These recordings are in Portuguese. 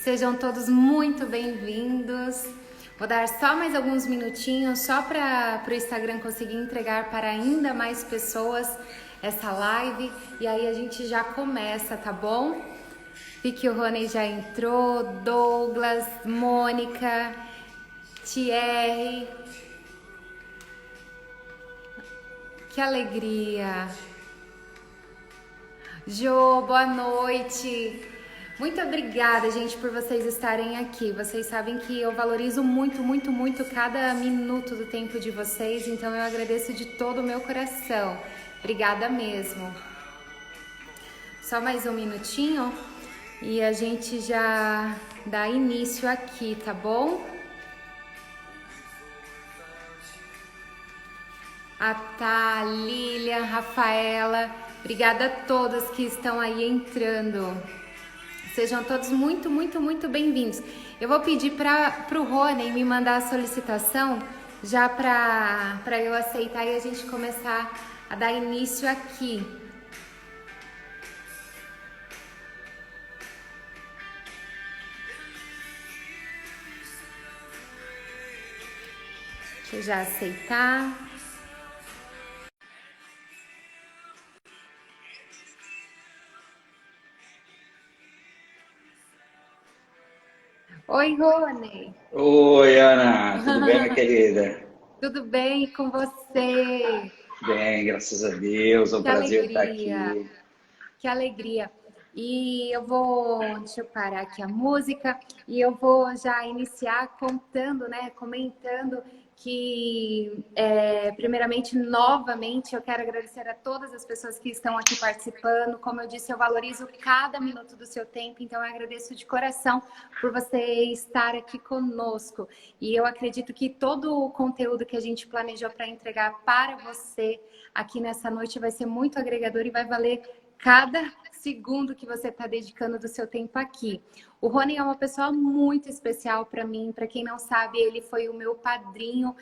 Sejam todos muito bem-vindos. Vou dar só mais alguns minutinhos, só para o Instagram conseguir entregar para ainda mais pessoas essa live. E aí a gente já começa, tá bom? Vi que o Rony já entrou, Douglas, Mônica, Thierry. Que alegria! Jô, boa noite! Muito obrigada, gente, por vocês estarem aqui. Vocês sabem que eu valorizo muito, muito, muito cada minuto do tempo de vocês, então eu agradeço de todo o meu coração. Obrigada mesmo. Só mais um minutinho e a gente já dá início aqui, tá bom? A Tá, Lilian, Rafaela, obrigada a todas que estão aí entrando. Sejam todos muito, muito, muito bem-vindos. Eu vou pedir para o Rony me mandar a solicitação já para eu aceitar e a gente começar a dar início aqui. Deixa eu já aceitar. Oi, Rony. Oi, Ana, tudo bem, minha querida? Tudo bem com você? Bem, graças a Deus, é um Que prazer estar alegria, aqui. que alegria. Deixa eu parar aqui a música e eu vou já iniciar contando, né, comentando que, primeiramente, novamente, eu quero agradecer a todas as pessoas que estão aqui participando. Como eu disse, eu valorizo cada minuto do seu tempo, então eu agradeço de coração por você estar aqui conosco. E eu acredito que todo o conteúdo que a gente planejou para entregar para você aqui nessa noite vai ser muito agregador e vai valer cada segundo que você está dedicando do seu tempo aqui. O Rony é uma pessoa muito especial para mim. Para quem não sabe, ele foi o meu padrinho.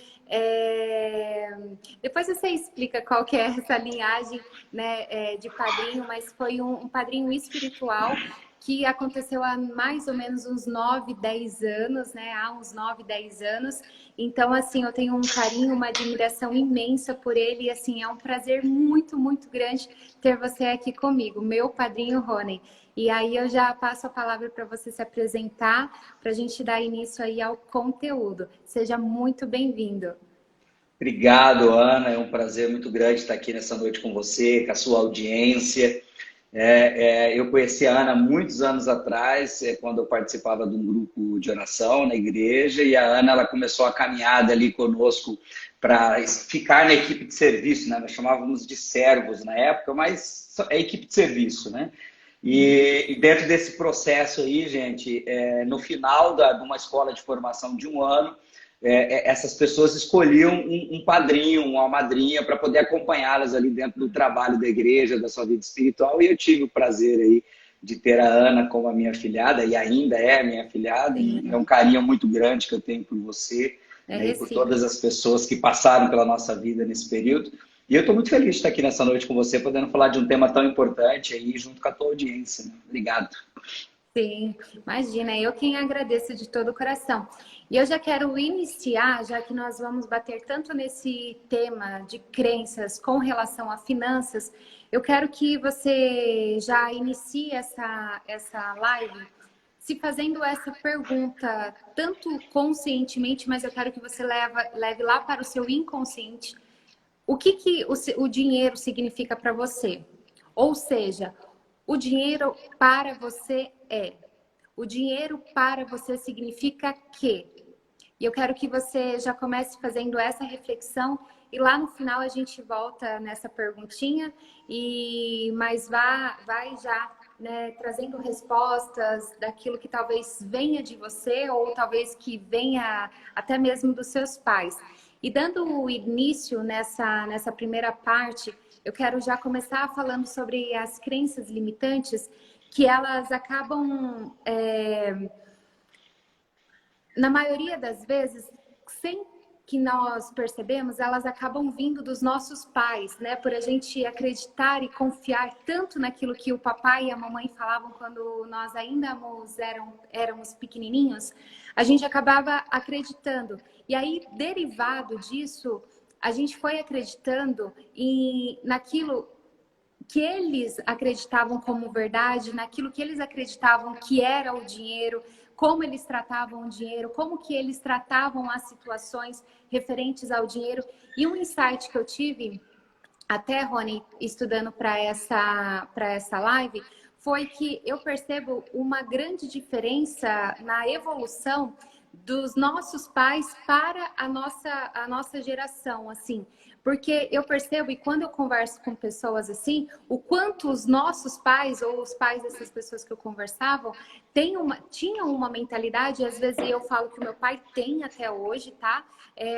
Depois você explica qual que é essa linhagem, né, de padrinho, mas foi um padrinho espiritual que aconteceu há mais ou menos uns 9, 10 anos, né? Há uns 9, 10 anos. Então, assim, eu tenho um carinho, uma admiração imensa por ele. E, assim, é um prazer muito, muito grande ter você aqui comigo, meu padrinho Rony. E aí eu já passo a palavra para você se apresentar, para a gente dar início aí ao conteúdo. Seja muito bem-vindo. Obrigado, Ana, é um prazer muito grande estar aqui nessa noite com você, com a sua audiência. Eu conheci a Ana muitos anos atrás, quando eu participava de um grupo de oração na igreja, e a Ana ela começou a caminhada ali conosco para ficar na equipe de serviço, né? Nós chamávamos de servos na época, mas é equipe de serviço, né? E dentro desse processo aí, gente, no final de uma escola de formação de um ano, essas pessoas escolhiam um padrinho, uma madrinha, para poder acompanhá-las ali dentro do trabalho da igreja, da sua vida espiritual. E eu tive o prazer aí de ter a Ana como a minha afilhada, e ainda é a minha afilhada, e é um Sim, carinho muito grande que eu tenho por você, é né, e por todas recíproco. as pessoas que passaram pela nossa vida nesse período. E eu estou muito feliz de estar aqui nessa noite com você, podendo falar de um tema tão importante aí, junto com a tua audiência, né? Obrigado. Sim, imagina, eu quem agradeço de todo o coração. E eu já quero iniciar, já que nós vamos bater tanto nesse tema de crenças com relação a finanças, eu quero que você já inicie essa live se fazendo essa pergunta, tanto conscientemente, mas eu quero que você leve lá para o seu inconsciente o que o dinheiro significa para você. Ou seja, o dinheiro para você é. O dinheiro para você significa que. E eu quero que você já comece fazendo essa reflexão e lá no final a gente volta nessa perguntinha mas vai já, né, trazendo respostas daquilo que talvez venha de você ou talvez que venha até mesmo dos seus pais. E dando o início nessa primeira parte, eu quero já começar falando sobre as crenças limitantes que elas acabam na maioria das vezes, sem que nós percebemos, elas acabam vindo dos nossos pais, né? Por a gente acreditar e confiar tanto naquilo que o papai e a mamãe falavam quando nós ainda éramos pequenininhos, a gente acabava acreditando. E aí, derivado disso, a gente foi acreditando naquilo que eles acreditavam como verdade, naquilo que eles acreditavam que era o dinheiro, como eles tratavam o dinheiro, como que eles tratavam as situações referentes ao dinheiro. E um insight que eu tive, até, Rony, estudando para essa live, foi que eu percebo uma grande diferença na evolução dos nossos pais para a nossa geração, assim. Porque eu percebo, e quando eu converso com pessoas assim, o quanto os nossos pais, ou os pais dessas pessoas que eu conversava, tinham uma mentalidade, às vezes eu falo que o meu pai tem até hoje, tá?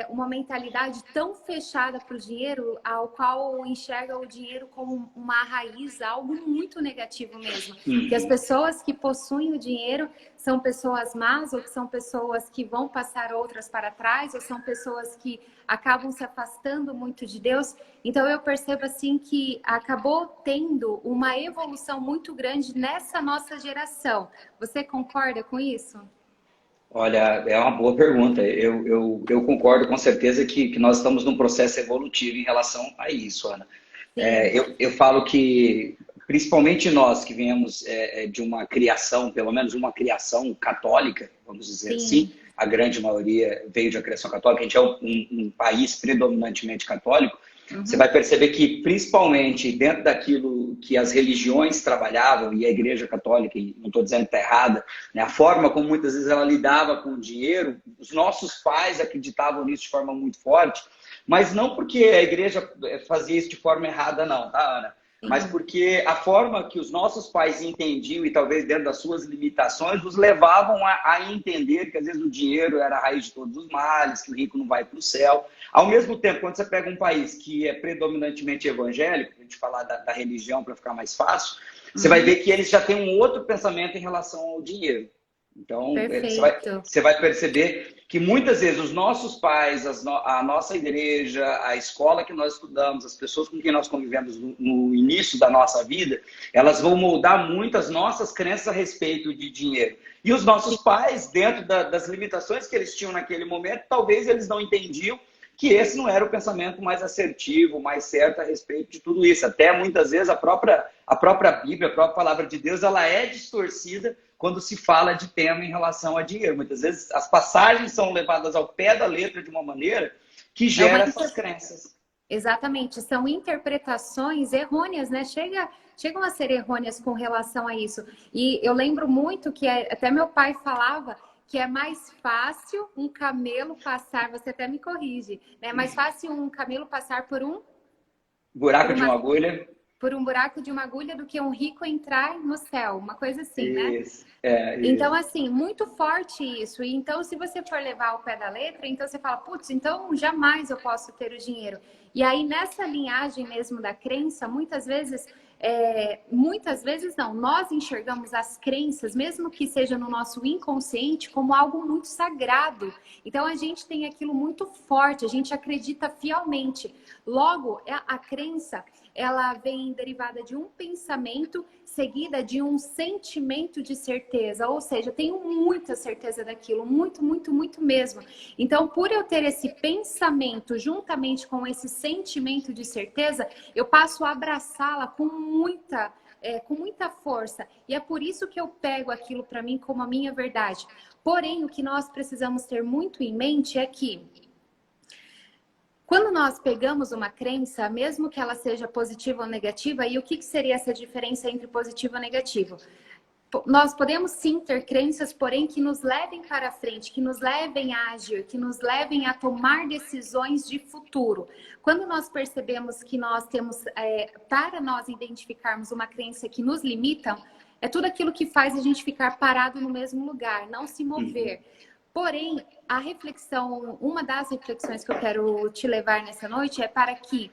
Uma mentalidade tão fechada para o dinheiro, ao qual enxerga o dinheiro como uma raiz, algo muito negativo mesmo. Que as pessoas que possuem o dinheiro são pessoas más, ou que são pessoas que vão passar outras para trás, ou são pessoas que acabam se afastando muito de Deus. Então eu percebo assim que acabou tendo uma evolução muito grande nessa nossa geração. Você concorda com isso? Olha, é uma boa pergunta. Eu concordo com certeza que nós estamos num processo evolutivo em relação a isso, Ana. Eu falo que, principalmente nós que viemos de uma criação, pelo menos uma criação católica, vamos dizer assim, a grande maioria veio de uma criação católica, a gente é um país predominantemente católico. Você vai perceber que, principalmente dentro daquilo que as religiões trabalhavam, e a Igreja Católica, e não estou dizendo que está errada, né, a forma como muitas vezes ela lidava com o dinheiro, os nossos pais acreditavam nisso de forma muito forte, mas não porque a Igreja fazia isso de forma errada, não, tá, Ana? Mas porque a forma que os nossos pais entendiam, e talvez dentro das suas limitações, os levavam a entender que às vezes o dinheiro era a raiz de todos os males, que o rico não vai para o céu. Ao mesmo tempo, quando você pega um país que é predominantemente evangélico, a gente falar da religião para ficar mais fácil, você vai ver que eles já têm um outro pensamento em relação ao dinheiro. Então, você vai perceber que muitas vezes os nossos pais, a nossa igreja, a escola que nós estudamos, as pessoas com quem nós convivemos no início da nossa vida, elas vão moldar muito as nossas crenças a respeito de dinheiro. E os nossos pais, dentro das limitações que eles tinham naquele momento, talvez eles não entendiam que esse não era o pensamento mais assertivo, mais certo a respeito de tudo isso. Até muitas vezes a própria Bíblia, a própria palavra de Deus, ela é distorcida quando se fala de tema em relação a dinheiro. Muitas vezes as passagens são levadas ao pé da letra de uma maneira que gera essas crenças. Exatamente, são interpretações errôneas, né? Chegam a ser errôneas com relação a isso. E eu lembro muito que até meu pai falava que é mais fácil um camelo passar, você até me corrige, né? É mais fácil um camelo passar por um buraco de uma agulha. Por um buraco de uma agulha do que um rico entrar no céu, uma coisa assim, isso, né? Então, assim, muito forte isso. E então, se você for levar ao pé da letra, então você fala, putz, então jamais eu posso ter o dinheiro. E aí, nessa linhagem mesmo da crença, muitas vezes não, nós enxergamos as crenças, mesmo que seja no nosso inconsciente, como algo muito sagrado. Então, a gente tem aquilo muito forte, a gente acredita fielmente. Logo, a crença, ela vem derivada de um pensamento seguida de um sentimento de certeza, ou seja, eu tenho muita certeza daquilo, muito, muito, muito mesmo. Então, por eu ter esse pensamento juntamente com esse sentimento de certeza, eu passo a abraçá-la com muita força. E é por isso que eu pego aquilo para mim como a minha verdade. Porém, o que nós precisamos ter muito em mente é que quando nós pegamos uma crença, mesmo que ela seja positiva ou negativa, e o que seria essa diferença entre positivo e negativo? Nós podemos sim ter crenças, porém, que nos levem para frente, que nos levem a agir, que nos levem a tomar decisões de futuro. Quando nós percebemos que nós temos, para nós identificarmos uma crença que nos limita, é tudo aquilo que faz a gente ficar parado no mesmo lugar, não se mover. Porém, a reflexão, uma das reflexões que eu quero te levar nessa noite é para que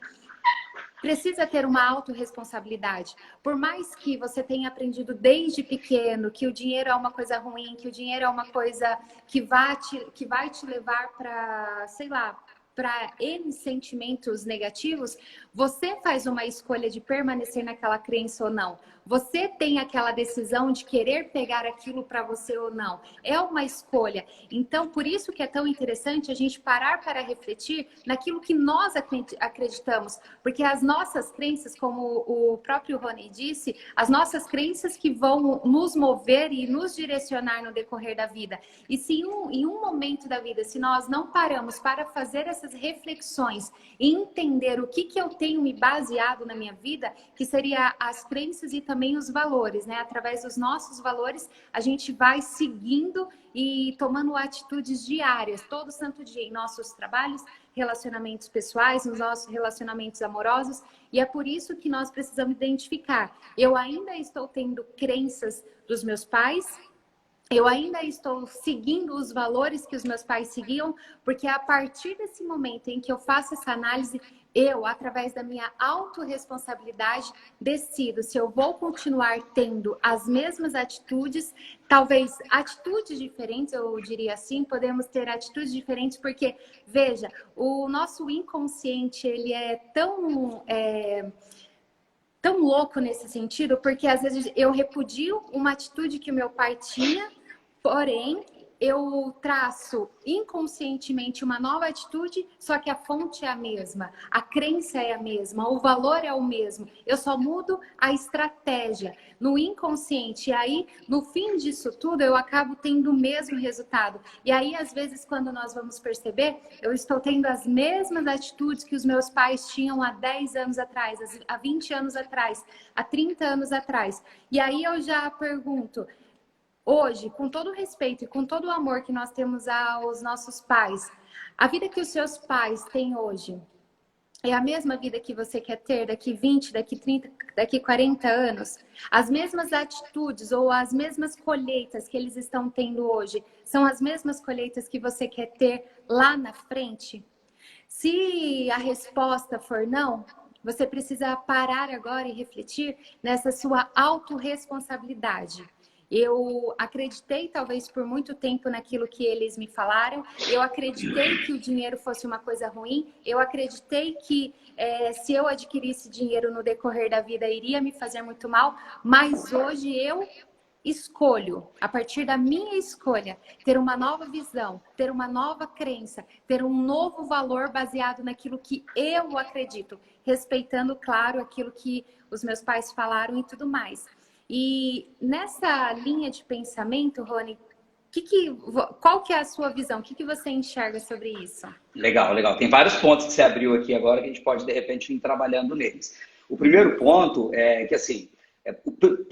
precisa ter uma autorresponsabilidade. Por mais que você tenha aprendido desde pequeno que o dinheiro é uma coisa ruim, que o dinheiro é uma coisa que vai te levar para, sei lá, para N sentimentos negativos, você faz uma escolha de permanecer naquela crença ou não. Você tem aquela decisão de querer pegar aquilo para você ou não. É uma escolha. Então, por isso que é tão interessante a gente parar para refletir naquilo que nós acreditamos. Porque as nossas crenças, como o próprio Rony disse, as nossas crenças que vão nos mover e nos direcionar no decorrer da vida. E se em um momento da vida, se nós não paramos para fazer essas reflexões e entender o que eu tenho me baseado na minha vida, que seria as crenças e também os valores, né? Através dos nossos valores, a gente vai seguindo e tomando atitudes diárias, todo santo dia, em nossos trabalhos, relacionamentos pessoais, nos nossos relacionamentos amorosos. E é por isso que nós precisamos identificar. Eu ainda estou tendo crenças dos meus pais, eu ainda estou seguindo os valores que os meus pais seguiam, porque a partir desse momento em que eu faço essa análise, eu, através da minha autorresponsabilidade, decido se eu vou continuar tendo as mesmas atitudes, talvez atitudes diferentes, eu diria assim, podemos ter atitudes diferentes, porque, veja, o nosso inconsciente, ele é tão louco nesse sentido, porque às vezes eu repudio uma atitude que o meu pai tinha, porém, eu traço inconscientemente uma nova atitude, só que a fonte é a mesma, a crença é a mesma, o valor é o mesmo. Eu só mudo a estratégia no inconsciente. E aí, no fim disso tudo, eu acabo tendo o mesmo resultado. E aí, às vezes, quando nós vamos perceber, eu estou tendo as mesmas atitudes que os meus pais tinham há 10 anos atrás, há 20 anos atrás, há 30 anos atrás. E aí eu já pergunto, hoje, com todo o respeito e com todo o amor que nós temos aos nossos pais, a vida que os seus pais têm hoje é a mesma vida que você quer ter daqui 20, daqui 30, daqui 40 anos? As mesmas atitudes ou as mesmas colheitas que eles estão tendo hoje são as mesmas colheitas que você quer ter lá na frente? Se a resposta for não, você precisa parar agora e refletir nessa sua autorresponsabilidade. Eu acreditei, talvez, por muito tempo naquilo que eles me falaram. Eu acreditei que o dinheiro fosse uma coisa ruim. Eu acreditei que se eu adquirisse dinheiro no decorrer da vida, iria me fazer muito mal. Mas hoje eu escolho, a partir da minha escolha, ter uma nova visão, ter uma nova crença, ter um novo valor baseado naquilo que eu acredito, respeitando, claro, aquilo que os meus pais falaram e tudo mais. E nessa linha de pensamento, Rony, qual que é a sua visão? O que você enxerga sobre isso? Legal, legal. Tem vários pontos que você abriu aqui agora que a gente pode, de repente, ir trabalhando neles. O primeiro ponto é que, assim,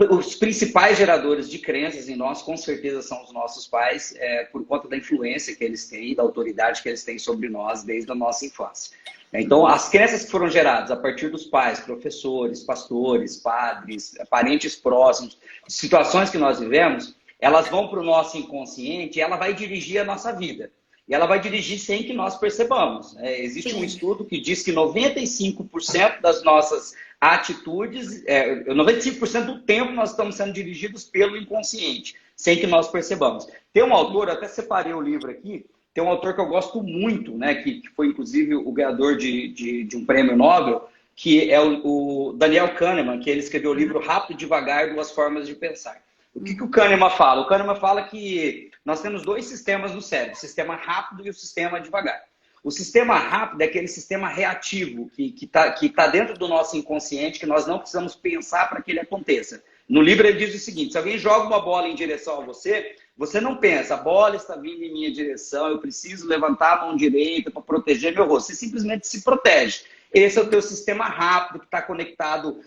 os principais geradores de crenças em nós, com certeza, são os nossos pais, por conta da influência que eles têm e da autoridade que eles têm sobre nós desde a nossa infância. Então, as crenças que foram geradas a partir dos pais, professores, pastores, padres, parentes próximos, situações que nós vivemos, elas vão para o nosso inconsciente e ela vai dirigir a nossa vida. E ela vai dirigir sem que nós percebamos. Existe um estudo que diz que 95% das nossas atitudes, 95% do tempo nós estamos sendo dirigidos pelo inconsciente, sem que nós percebamos. Tem um autor, até separei o livro aqui, tem um autor que eu gosto muito, né, que foi inclusive o ganhador de um prêmio Nobel, que é o Daniel Kahneman, que ele escreveu o livro Rápido e Devagar, Duas Formas de Pensar. O que o Kahneman fala? O Kahneman fala que nós temos dois sistemas no cérebro, o sistema rápido e o sistema devagar. O sistema rápido é aquele sistema reativo que tá dentro do nosso inconsciente, que nós não precisamos pensar para que ele aconteça. No livro ele diz o seguinte: se alguém joga uma bola em direção a você, você não pensa, a bola está vindo em minha direção, eu preciso levantar a mão direita para proteger meu rosto. Você simplesmente se protege. Esse é o teu sistema rápido, que está conectado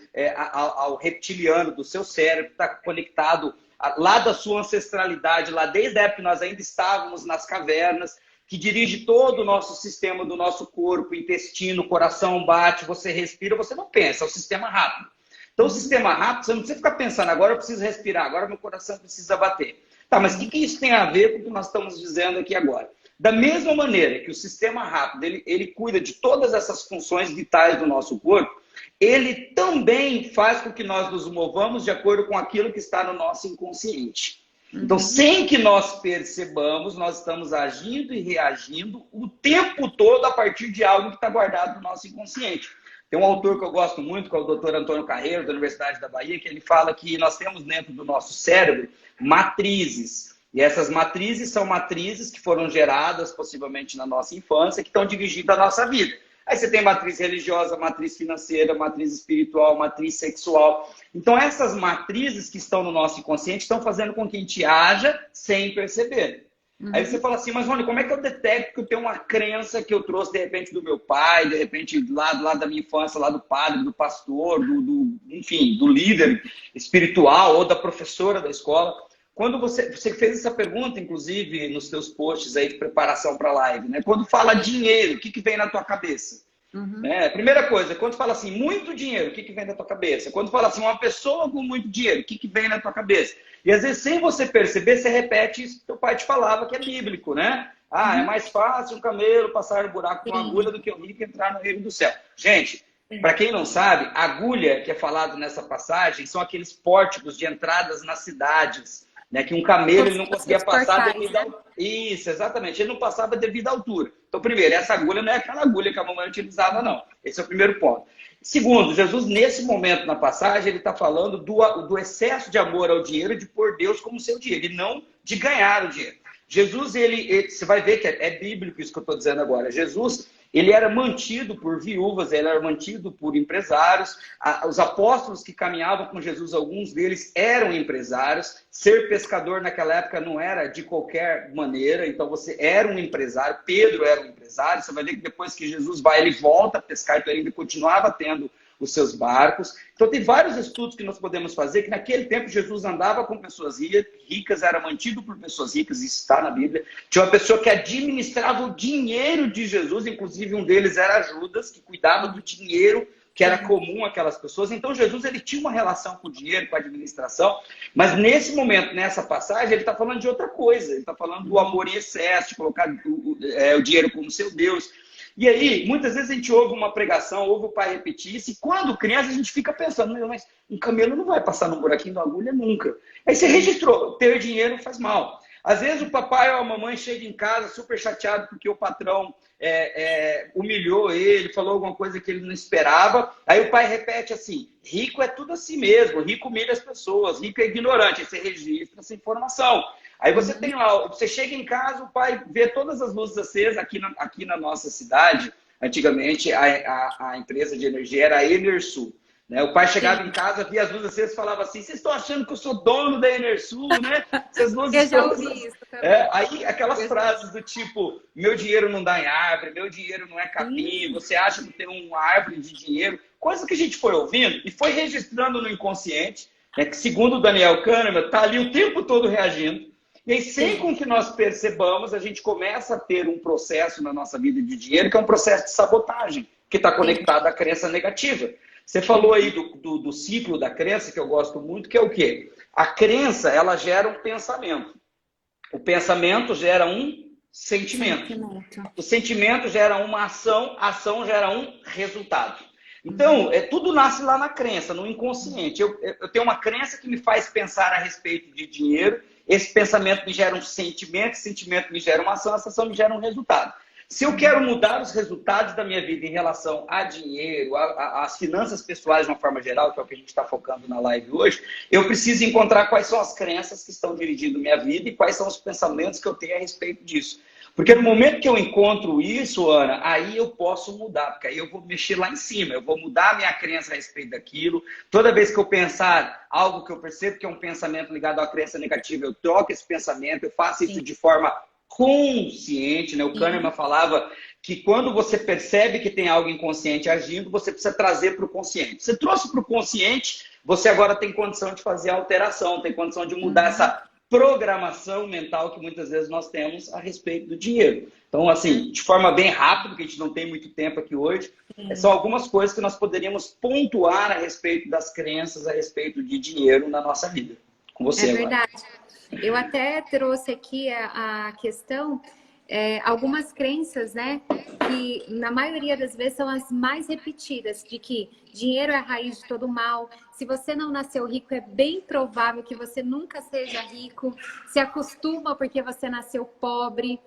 ao reptiliano do seu cérebro, está conectado lá da sua ancestralidade, lá desde a época que nós ainda estávamos nas cavernas, que dirige todo o nosso sistema do nosso corpo, intestino, coração bate, você respira, você não pensa, é o sistema rápido. Então, o sistema rápido, você não precisa ficar pensando, agora eu preciso respirar, agora meu coração precisa bater. Tá, mas o que isso tem a ver com o que nós estamos dizendo aqui agora? Da mesma maneira que o sistema rápido, ele cuida de todas essas funções vitais do nosso corpo, ele também faz com que nós nos movamos de acordo com aquilo que está no nosso inconsciente. Então, sem que nós percebamos, nós estamos agindo e reagindo o tempo todo a partir de algo que está guardado no nosso inconsciente. Tem um autor que eu gosto muito, que é o Dr. Antônio Carreiro, da Universidade da Bahia, que ele fala que nós temos dentro do nosso cérebro matrizes. E essas matrizes são matrizes que foram geradas possivelmente na nossa infância, que estão dirigindo a nossa vida. Aí você tem matriz religiosa, matriz financeira, matriz espiritual, matriz sexual. Então essas matrizes que estão no nosso inconsciente estão fazendo com que a gente haja sem perceber. Aí você fala assim, mas Rony, como é que eu detecto que eu tenho uma crença que eu trouxe de repente do meu pai, de repente lá da minha infância, lá do padre, do pastor, enfim, do líder espiritual ou da professora da escola? Quando você fez essa pergunta, inclusive, nos seus posts aí de preparação para a live, né? Quando fala dinheiro, o que vem na tua cabeça? Primeira coisa, quando fala assim, muito dinheiro, o que vem na tua cabeça? Quando fala assim, uma pessoa com muito dinheiro, o que vem na tua cabeça? E às vezes, sem você perceber, você repete isso que teu pai te falava, que é bíblico, né? Ah, é mais fácil um camelo passar no buraco com agulha do que o rico entrar no reino do céu. Gente, para quem não sabe, agulha, que é falado nessa passagem, são aqueles pórticos de entradas nas cidades, né, que um camelo ele não conseguia passar devido ao... Isso, exatamente. Ele não passava devido à altura. Então, primeiro, essa agulha não é aquela agulha que a mamãe utilizava, não. Esse é o primeiro ponto. Segundo, Jesus, nesse momento na passagem, ele está falando do excesso de amor ao dinheiro, de pôr Deus como seu dinheiro, e não de ganhar o dinheiro. Jesus, você vai ver que é bíblico isso que eu estou dizendo agora. Jesus, ele era mantido por viúvas, ele era mantido por empresários. Os apóstolos que caminhavam com Jesus, alguns deles eram empresários. Ser pescador naquela época não era de qualquer maneira, então você era um empresário. Pedro era um empresário. Você vai ver que depois que Jesus vai, ele volta a pescar, então ele ainda continuava tendo os seus barcos. Então tem vários estudos que nós podemos fazer, que naquele tempo Jesus andava com pessoas ricas, era mantido por pessoas ricas, isso está na Bíblia. Tinha uma pessoa que administrava o dinheiro de Jesus, inclusive um deles era Judas, que cuidava do dinheiro que era comum àquelas pessoas. Então Jesus ele tinha uma relação com o dinheiro, com a administração, mas nesse momento, nessa passagem, ele está falando de outra coisa. Ele está falando do amor em excesso, de colocar o dinheiro como seu Deus. E aí, muitas vezes a gente ouve uma pregação, ouve o pai repetir isso, e quando criança a gente fica pensando, mas um camelo não vai passar no buraquinho da agulha nunca. Aí você registrou, ter dinheiro faz mal. Às vezes o papai ou a mamãe chega em casa super chateado porque o patrão humilhou ele, falou alguma coisa que ele não esperava. Aí o pai repete assim, rico é tudo assim mesmo, rico humilha as pessoas, rico é ignorante. Aí você registra essa informação. Aí você tem lá, você chega em casa, o pai vê todas as luzes acesas aqui na nossa cidade. Antigamente, a empresa de energia era a Enersul. Né? O pai chegava em casa, via as luzes acesas e falava assim, vocês estão achando que eu sou dono da Enersul, né? Essas luzes eu já ouvi isso também. Aí aquelas frases do tipo, meu dinheiro não dá em árvore, meu dinheiro não é capim, você acha que tem uma árvore de dinheiro. Coisa que a gente foi ouvindo e foi registrando no inconsciente, né, que segundo o Daniel Kahneman, está ali o tempo todo reagindo. E aí, sem com que nós percebamos, a gente começa a ter um processo na nossa vida de dinheiro, que é um processo de sabotagem, que está conectado à crença negativa. Você falou aí do ciclo da crença, que eu gosto muito, que é o quê? A crença, ela gera um pensamento. O pensamento gera um sentimento. O sentimento gera uma ação, a ação gera um resultado. Então, tudo nasce lá na crença, no inconsciente. Eu tenho uma crença que me faz pensar a respeito de dinheiro, esse pensamento me gera um sentimento, esse sentimento me gera uma ação, essa ação me gera um resultado. Se eu quero mudar os resultados da minha vida em relação a dinheiro, às finanças pessoais de uma forma geral, que é o que a gente está focando na live hoje, eu preciso encontrar quais são as crenças que estão dirigindo minha vida e quais são os pensamentos que eu tenho a respeito disso. Porque no momento que eu encontro isso, Ana, aí eu posso mudar, porque aí eu vou mexer lá em cima, eu vou mudar a minha crença a respeito daquilo. Toda vez que eu pensar algo que eu percebo que é um pensamento ligado à crença negativa, eu troco esse pensamento, eu faço isso de forma consciente, né? O Kahneman falava que quando você percebe que tem algo inconsciente agindo, você precisa trazer para o consciente. Você trouxe para o consciente, você agora tem condição de fazer a alteração, tem condição de mudar essa programação mental que muitas vezes nós temos a respeito do dinheiro. Então, assim, de forma bem rápida, porque a gente não tem muito tempo aqui hoje, são algumas coisas que nós poderíamos pontuar a respeito das crenças, a respeito de dinheiro na nossa vida. Com você agora. Verdade. Eu até trouxe aqui a questão, algumas crenças, né, que na maioria das vezes são as mais repetidas, de que dinheiro é a raiz de todo mal. Se você não nasceu rico, é bem provável que você nunca seja rico. Se acostuma porque você nasceu pobre.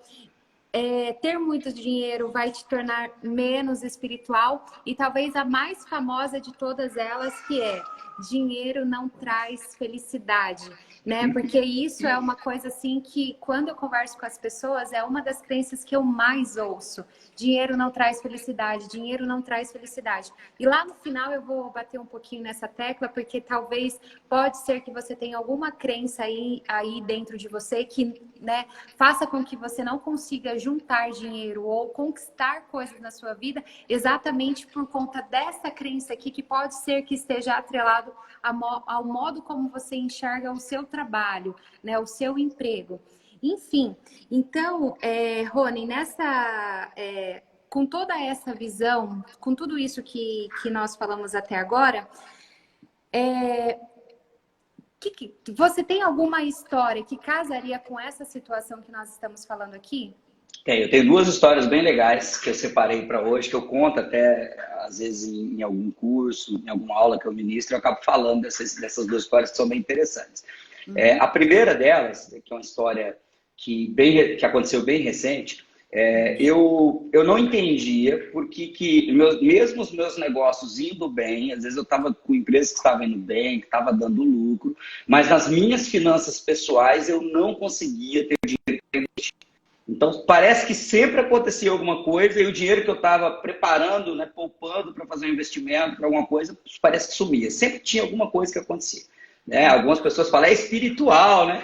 Ter muito dinheiro vai te tornar menos espiritual. E talvez a mais famosa de todas elas, que é: dinheiro não traz felicidade, né? Porque isso é uma coisa assim que, quando eu converso com as pessoas, é uma das crenças que eu mais ouço. Dinheiro não traz felicidade, dinheiro não traz felicidade. E lá no final eu vou bater um pouquinho nessa tecla, porque talvez pode ser que você tenha alguma crença aí dentro de você que, né, faça com que você não consiga juntar dinheiro ou conquistar coisas na sua vida, exatamente por conta dessa crença aqui, que pode ser que esteja atrelado ao modo como você enxerga o seu trabalho, né, o seu emprego. Enfim, então, Rony, com toda essa visão, com tudo isso que nós falamos até agora, você tem alguma história que casaria com essa situação que nós estamos falando aqui? Eu tenho duas histórias bem legais que eu separei para hoje, que eu conto até, às vezes, em algum curso, em alguma aula que eu ministro, eu acabo falando dessas duas histórias que são bem interessantes. A primeira delas, que é uma história que aconteceu bem recente, eu não entendia por que mesmo os meus negócios indo bem, às vezes eu estava com empresas que estavam indo bem, que estavam dando lucro, mas nas minhas finanças pessoais eu não conseguia ter dinheiro para investir. Então, parece que sempre acontecia alguma coisa e o dinheiro que eu estava preparando, né, poupando para fazer um investimento, para alguma coisa, parece que sumia. Sempre tinha alguma coisa que acontecia. Algumas pessoas falam, é espiritual, né?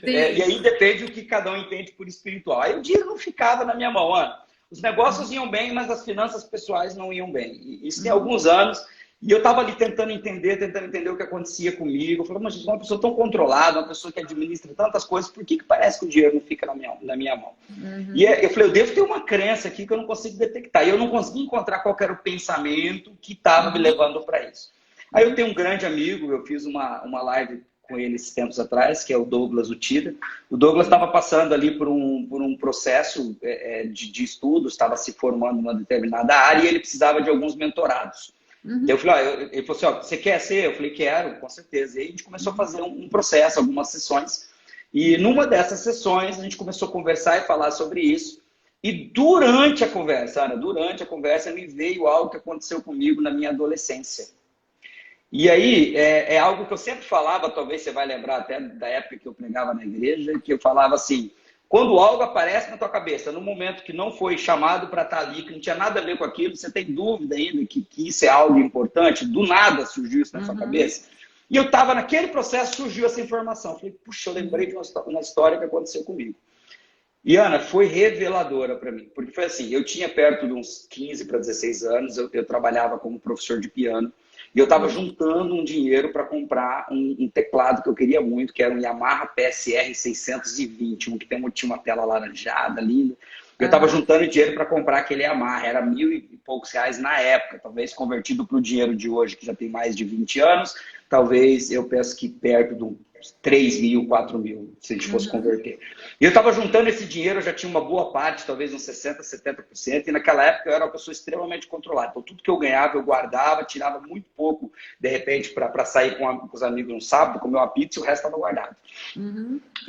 E aí depende do que cada um entende por espiritual. Aí o dinheiro não ficava na minha mão, Ana. Os negócios iam bem, mas as finanças pessoais não iam bem. E isso tem alguns anos. E eu estava ali tentando entender o que acontecia comigo. Eu falei, mas uma pessoa tão controlada, uma pessoa que administra tantas coisas, por que parece que o dinheiro não fica na minha mão? E eu falei, eu devo ter uma crença aqui que eu não consigo detectar. E eu não consegui encontrar qual era o pensamento que estava me levando para isso. Aí eu tenho um grande amigo, eu fiz uma live com ele esses tempos atrás, que é o Douglas Utida. O Douglas estava passando ali por um processo de estudos, estava se formando numa determinada área e ele precisava de alguns mentorados. Eu falei, ele falou assim, você quer ser? Eu falei, quero, com certeza. E aí a gente começou a fazer um processo, algumas sessões. E numa dessas sessões a gente começou a conversar e falar sobre isso. E durante a conversa, Ana, me veio algo que aconteceu comigo na minha adolescência. E aí é algo que eu sempre falava, talvez você vai lembrar até da época que eu pregava na igreja, que eu falava assim, quando algo aparece na tua cabeça, no momento que não foi chamado para estar ali, que não tinha nada a ver com aquilo, você tem dúvida ainda que isso é algo importante, do nada surgiu isso na sua cabeça. E eu estava naquele processo, surgiu essa informação. Falei, puxa, eu lembrei de uma história que aconteceu comigo. E, Ana, foi reveladora para mim, porque foi assim, eu tinha perto de uns 15 para 16 anos, eu trabalhava como professor de piano, e eu estava juntando um dinheiro para comprar um teclado que eu queria muito, que era um Yamaha PSR 620, que tinha uma tela laranjada, linda. Eu estava juntando dinheiro para comprar aquele Yamaha, era R$1.000 e poucos na época, talvez convertido para o dinheiro de hoje, que já tem mais de 20 anos, talvez eu penso que perto de 3.000, 4.000, se a gente fosse converter. E eu estava juntando esse dinheiro, eu já tinha uma boa parte, talvez uns 60%, 70%, e naquela época eu era uma pessoa extremamente controlada. Então tudo que eu ganhava, eu guardava, tirava muito pouco, de repente, para sair com os amigos no sábado, comer uma pizza, e o resto estava guardado.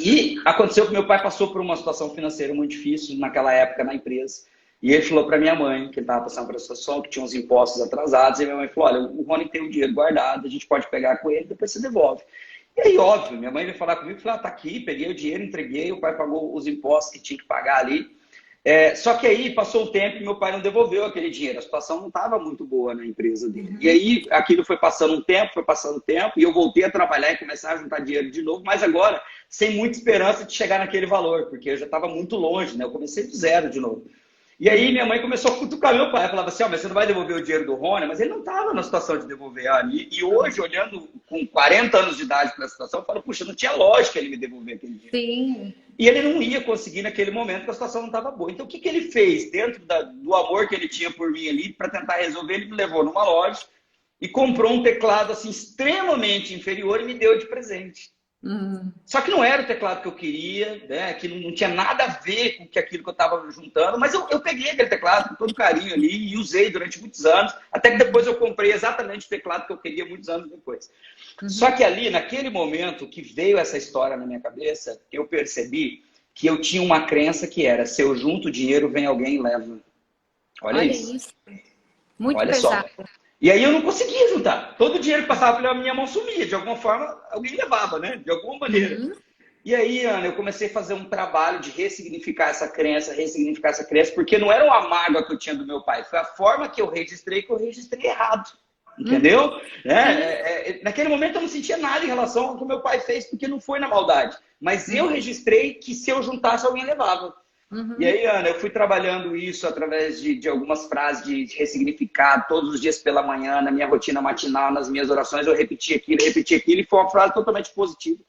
E aconteceu que meu pai passou por uma situação financeira muito difícil naquela época na empresa, e ele falou para minha mãe, que ele estava passando por essa situação, que tinha uns impostos atrasados, e minha mãe falou, olha, o Rony tem o dinheiro guardado, a gente pode pegar com ele, depois você devolve. E aí, óbvio, minha mãe veio falar comigo, falou, tá aqui, peguei o dinheiro, entreguei, o pai pagou os impostos que tinha que pagar ali. Só que aí passou um tempo e meu pai não devolveu aquele dinheiro, a situação não estava muito boa na empresa dele. E aí aquilo foi passando um tempo, e eu voltei a trabalhar e começar a juntar dinheiro de novo, mas agora sem muita esperança de chegar naquele valor, porque eu já estava muito longe, né? Eu comecei do zero de novo. E aí minha mãe começou a cutucar meu pai, falava assim, mas você não vai devolver o dinheiro do Rony? Mas ele não estava na situação de devolver ali. E hoje, olhando com 40 anos de idade para a situação, eu falo, puxa, não tinha lógica ele me devolver aquele dinheiro. Sim. E ele não ia conseguir naquele momento, porque a situação não estava boa. Então o que ele fez? Dentro do amor que ele tinha por mim ali, para tentar resolver, ele me levou numa loja e comprou um teclado assim extremamente inferior e me deu de presente. Só que não era o teclado que eu queria, né? Que não tinha nada a ver com aquilo que eu estava juntando, mas eu peguei aquele teclado com todo carinho ali e usei durante muitos anos, até que depois eu comprei exatamente o teclado que eu queria muitos anos depois. Só que ali, naquele momento que veio essa história na minha cabeça, eu percebi que eu tinha uma crença que era: se eu junto dinheiro, vem alguém e leva. Olha Olha isso. isso. Muito Olha só. pesado. E aí eu não conseguia juntar. Todo o dinheiro que passava pela minha mão sumia. De alguma forma, alguém levava, né? De alguma maneira. E aí, Ana, eu comecei a fazer um trabalho de ressignificar essa crença, porque não era uma mágoa que eu tinha do meu pai, foi a forma que eu registrei errado. Entendeu? Naquele momento eu não sentia nada em relação ao que o meu pai fez, porque não foi na maldade. Mas eu registrei que se eu juntasse, alguém levava. E aí, Ana, eu fui trabalhando isso através de algumas frases de ressignificado, todos os dias pela manhã, na minha rotina matinal, nas minhas orações, eu repetia aquilo, e foi uma frase totalmente positiva.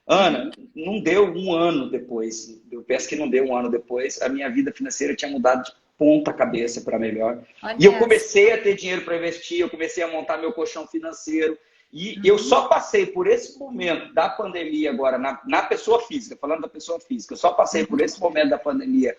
Ana, não deu um ano depois, eu penso que não deu um ano depois, a minha vida financeira tinha mudado de ponta cabeça para melhor. E eu comecei a ter dinheiro para investir, eu comecei a montar meu colchão financeiro. E eu só passei por esse momento da pandemia agora, na pessoa física, falando da pessoa física, eu só passei por esse momento da pandemia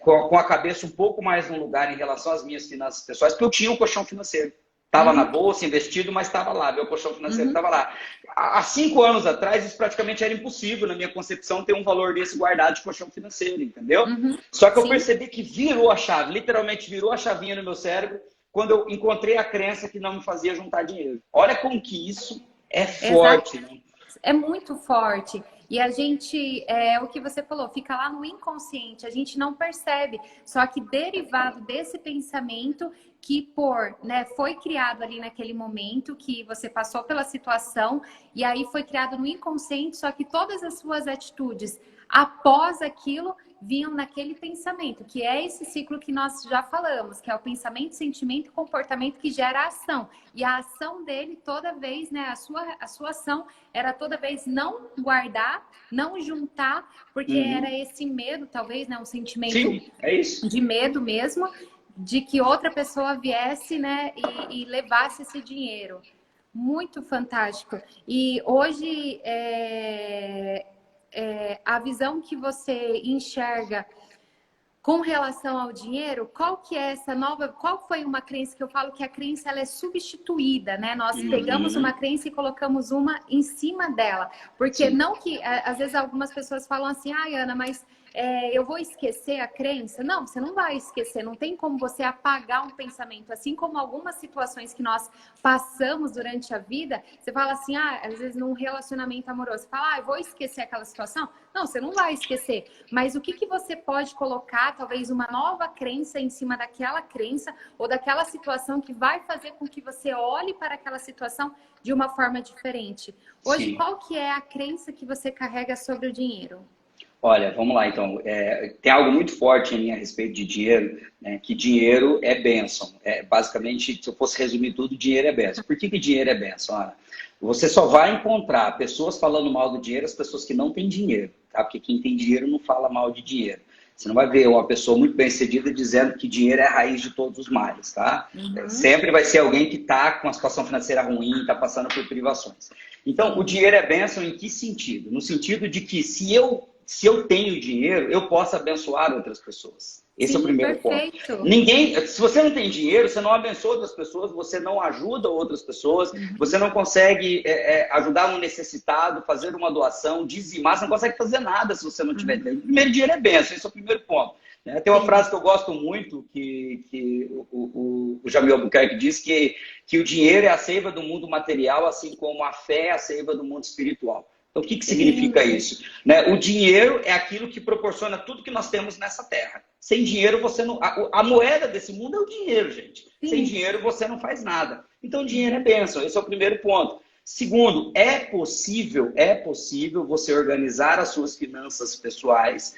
com a cabeça um pouco mais no lugar em relação às minhas finanças pessoais, porque eu tinha um colchão financeiro. Estava na bolsa, investido, mas estava lá, meu colchão financeiro estava lá. Há 5 anos atrás, isso praticamente era impossível, na minha concepção, ter um valor desse guardado de colchão financeiro, entendeu? Só que eu percebi que virou a chave, literalmente virou a chavinha no meu cérebro, quando eu encontrei a crença que não me fazia juntar dinheiro. Olha como que isso é forte, né? É muito forte. E a gente, é o que você falou, fica lá no inconsciente, a gente não percebe. Só que derivado desse pensamento que foi criado ali naquele momento, que você passou pela situação, e aí foi criado no inconsciente, só que todas as suas atitudes após aquilo vinham naquele pensamento, que é esse ciclo que nós já falamos, que é o pensamento, sentimento e comportamento que gera a ação. E a ação dele toda vez, né, a sua ação era toda vez não guardar, não juntar, porque era esse medo, talvez, né, um sentimento de medo mesmo, de que outra pessoa viesse, né, e levasse esse dinheiro. Muito fantástico. E hoje a visão que você enxerga com relação ao dinheiro, qual que é essa nova, qual foi uma crença que eu falo que a crença ela é substituída, né? Nós pegamos uma crença e colocamos uma em cima dela. Porque não que, às vezes algumas pessoas falam assim, Ana, mas eu vou esquecer a crença? Não, você não vai esquecer, não tem como você apagar um pensamento. Assim como algumas situações que nós passamos durante a vida, você fala assim, às vezes num relacionamento amoroso, você fala, eu vou esquecer aquela situação. Não, você não vai esquecer. Mas o que você pode colocar, talvez uma nova crença em cima daquela crença ou daquela situação que vai fazer com que você olhe para aquela situação de uma forma diferente. Hoje, qual que é a crença que você carrega sobre o dinheiro? Olha, vamos lá então. Tem algo muito forte em mim a respeito de dinheiro, né, que dinheiro é bênção. Basicamente, se eu fosse resumir tudo, dinheiro é bênção. Por que dinheiro é bênção, Ana? Você só vai encontrar pessoas falando mal do dinheiro, as pessoas que não têm dinheiro, tá? Porque quem tem dinheiro não fala mal de dinheiro. Você não vai ver uma pessoa muito bem-sucedida dizendo que dinheiro é a raiz de todos os males, tá? Sempre vai ser alguém que está com uma situação financeira ruim, está passando por privações. Então, o dinheiro é bênção em que sentido? No sentido de que se eu tenho dinheiro, eu posso abençoar outras pessoas. Esse é o primeiro ponto. Se você não tem dinheiro, você não abençoa outras pessoas, você não ajuda outras pessoas, você não consegue ajudar um necessitado, fazer uma doação, dizimar, você não consegue fazer nada se você não tiver dinheiro. O primeiro dinheiro é bênção, esse é o primeiro ponto. Tem uma frase que eu gosto muito, que o Jamil Albuquerque diz que o dinheiro é a seiva do mundo material, assim como a fé é a seiva do mundo espiritual. Então, o que significa isso? Né? O dinheiro é aquilo que proporciona tudo que nós temos nessa terra. Sem dinheiro, você não... A moeda desse mundo é o dinheiro, gente. Sem dinheiro, você não faz nada. Então, dinheiro é bênção. Esse é o primeiro ponto. Segundo, é possível você organizar as suas finanças pessoais,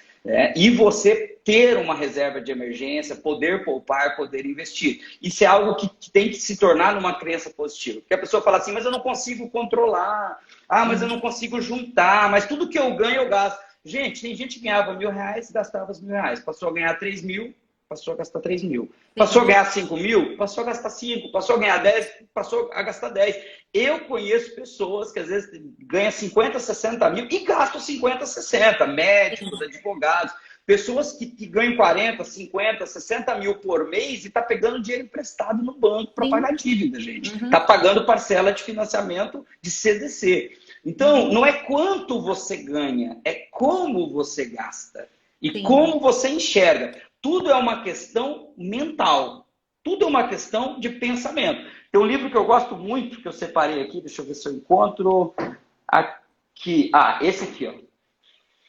e você ter uma reserva de emergência, poder poupar, poder investir. Isso é algo que tem que se tornar uma crença positiva. Porque a pessoa fala assim, mas eu não consigo controlar. Mas eu não consigo juntar. Mas tudo que eu ganho, eu gasto. Gente, tem gente que ganhava R$1.000, gastava os R$1.000. Passou a ganhar 3.000, passou a gastar 3 mil. Passou a ganhar 5 mil, passou a gastar 5. Passou a ganhar 10, passou a gastar 10. Eu conheço pessoas que às vezes ganham 50, 60 mil e gastam 50, 60. Médicos, advogados. Pessoas que ganham 40, 50, 60 mil por mês e tá pegando dinheiro emprestado no banco para pagar dívida, gente. Tá pagando parcela de financiamento de CDC. Então, não é quanto você ganha, é como você gasta e como você enxerga. Tudo é uma questão mental. Tudo é uma questão de pensamento. Tem um livro que eu gosto muito, que eu separei aqui, deixa eu ver se eu encontro aqui. Ah, esse aqui, ó.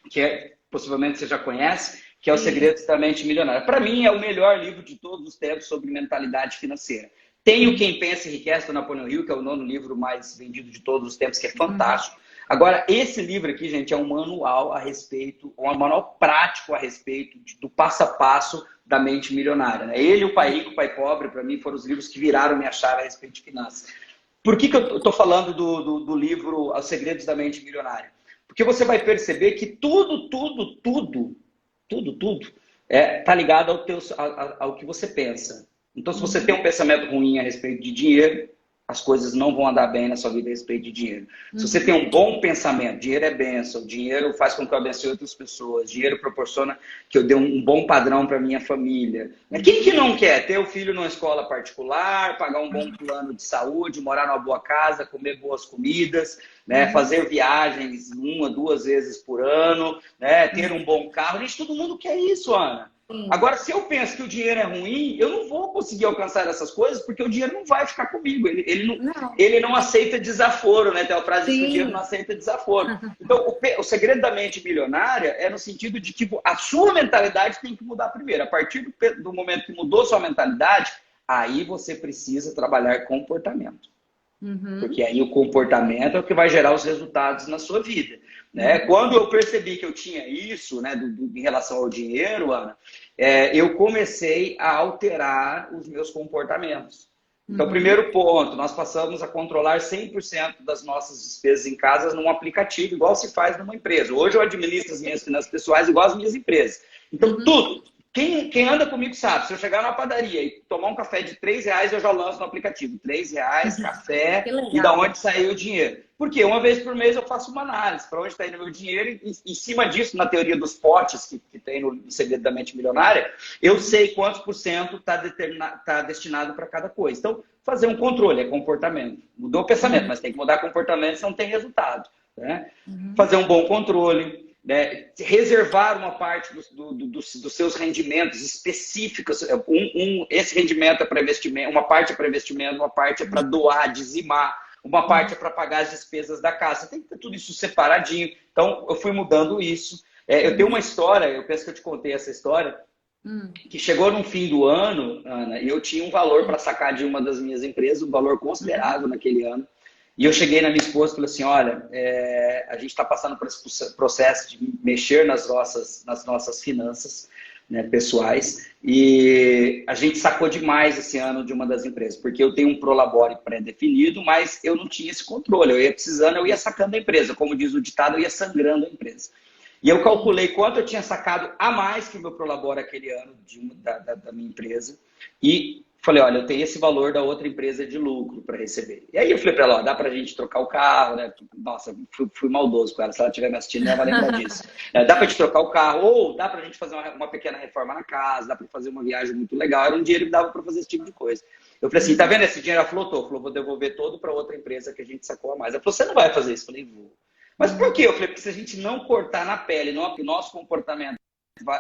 Que é, possivelmente você já conhece, que é O Segredo da Mente Milionária. Para mim, é o melhor livro de todos os tempos sobre mentalidade financeira. Tem o Quem Pensa e Enriquece, do Napoleão Hill, que é o 9º livro mais vendido de todos os tempos, que é fantástico. Agora, esse livro aqui, gente, é um manual a respeito, um manual prático a respeito do passo a passo da mente milionária. Né? Ele, O Pai Rico, o Pai Pobre, para mim, foram os livros que viraram minha chave a respeito de finanças. Por que eu estou falando do livro Os Segredos da Mente Milionária? Porque você vai perceber que tudo tá ligado ao que você pensa. Então, se você tem um pensamento ruim a respeito de dinheiro, as coisas não vão andar bem na sua vida a respeito de dinheiro. Se você tem um bom pensamento, dinheiro é bênção, dinheiro faz com que eu abençoe outras pessoas, dinheiro proporciona que eu dê um bom padrão para minha família. Quem que não quer ter o filho numa escola particular, pagar um bom plano de saúde, morar numa boa casa, comer boas comidas, né, fazer viagens 1 a 2 vezes por ano, né, ter um bom carro? Gente, todo mundo quer isso, Ana. Agora, se eu penso que o dinheiro é ruim, eu não vou conseguir alcançar essas coisas, porque o dinheiro não vai ficar comigo. Ele não aceita desaforo, né? Tem uma frase que o dinheiro não aceita desaforo. Então, o segredo da mente milionária é no sentido de que a sua mentalidade tem que mudar primeiro. A partir do momento que mudou sua mentalidade, aí você precisa trabalhar comportamento. Porque aí o comportamento é o que vai gerar os resultados na sua vida. Né? Quando eu percebi que eu tinha isso, né, em relação ao dinheiro, Ana, eu comecei a alterar os meus comportamentos. Então, primeiro ponto, nós passamos a controlar 100% das nossas despesas em casa num aplicativo, igual se faz numa empresa. Hoje eu administro as minhas finanças pessoais igual as minhas empresas. Então, tudo. Quem anda comigo sabe, se eu chegar na padaria e tomar um café de R$3, eu já lanço no aplicativo. R$3, café, e da onde saiu o dinheiro. Porque uma vez por mês eu faço uma análise para onde está indo meu dinheiro, e em cima disso, na teoria dos potes que tem no Segredo da Mente Milionária, eu sei quantos por cento está destinado para cada coisa. Então, fazer um controle é comportamento. Mudou o pensamento, mas tem que mudar comportamento, senão não tem resultado. Né? Fazer um bom controle. Né? Reservar uma parte dos seus rendimentos específicos. Esse rendimento é para investimento, uma parte é para investimento, uma parte é para doar, dizimar, uma parte é para pagar as despesas da casa. Tem que ter tudo isso separadinho. Então, eu fui mudando isso. Eu tenho uma história, eu penso que eu te contei essa história, que chegou no fim do ano, Ana, e eu tinha um valor para sacar de uma das minhas empresas, um valor considerável naquele ano. E eu cheguei na minha esposa e falei assim, olha, a gente está passando por esse processo de mexer nas nossas finanças, né, pessoais, e a gente sacou demais esse ano de uma das empresas, porque eu tenho um Prolabore pré-definido, mas eu não tinha esse controle, eu ia precisando, eu ia sacando a empresa, como diz o ditado, eu ia sangrando a empresa. E eu calculei quanto eu tinha sacado a mais que o meu Prolabore aquele ano da minha empresa, e falei, olha, eu tenho esse valor da outra empresa de lucro para receber. E aí eu falei para ela, ó, dá para a gente trocar o carro, né? Nossa, fui maldoso com ela, se ela estiver me assistindo, ela vai lembrar disso. Dá para a gente trocar o carro, ou dá para a gente fazer uma pequena reforma na casa, dá para fazer uma viagem muito legal. Era um dinheiro que dava para fazer esse tipo de coisa. Eu falei assim, tá vendo esse dinheiro? Ela falou, vou devolver todo para outra empresa que a gente sacou a mais. Ela falou, você não vai fazer isso? Eu falei, vou. Mas por quê? Eu falei, porque se a gente não cortar na pele, o nosso comportamento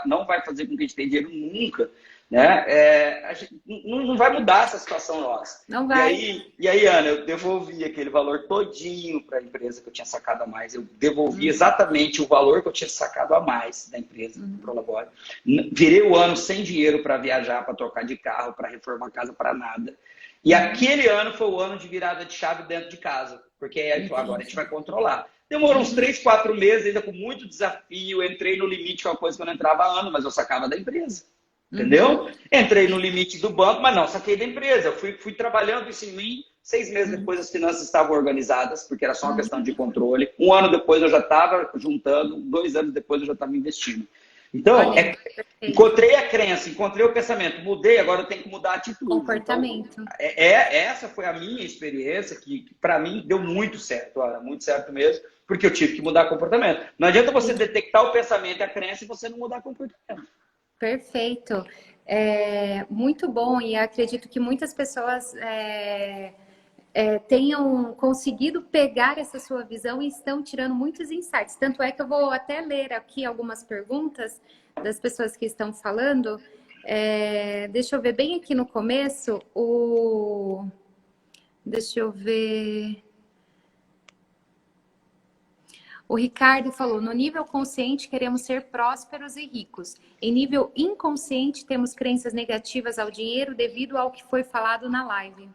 não vai fazer com que a gente tenha dinheiro nunca, né? A gente não vai mudar essa situação nossa. Não vai. E aí, Ana, eu devolvi aquele valor todinho para a empresa que eu tinha sacado a mais. Eu devolvi exatamente o valor que eu tinha sacado a mais da empresa, do Prolabore. Virei o ano sem dinheiro para viajar, para trocar de carro, para reformar a casa, para nada. E aquele ano foi o ano de virada de chave dentro de casa. Porque aí agora a gente vai controlar. Demorou uns 3, 4 meses, ainda com muito desafio. Entrei no limite, que é uma coisa que eu não entrava há ano, mas eu sacava da empresa. Entendeu? Entrei no limite do banco, mas não saquei da empresa. Eu fui trabalhando isso em mim. 6 meses depois as finanças estavam organizadas, porque era só uma questão de controle. 1 ano depois eu já estava juntando. 2 anos depois eu já estava investindo. Então, Olha, perfeito. encontrei a crença, encontrei o pensamento, mudei, agora eu tenho que mudar a atitude. Então, Comportamento. essa foi a minha experiência, que para mim deu muito certo, Ana, muito certo mesmo, porque eu tive que mudar comportamento. Não adianta você detectar o pensamento e a crença e você não mudar comportamento. Perfeito. Muito bom, e acredito que muitas pessoas tenham conseguido pegar essa sua visão e estão tirando muitos insights. Tanto é que eu vou até ler aqui algumas perguntas das pessoas que estão falando. Deixa eu ver bem aqui no começo. Deixa eu ver. O Ricardo falou: no nível consciente queremos ser prósperos e ricos. Em nível inconsciente temos crenças negativas ao dinheiro devido ao que foi falado na live.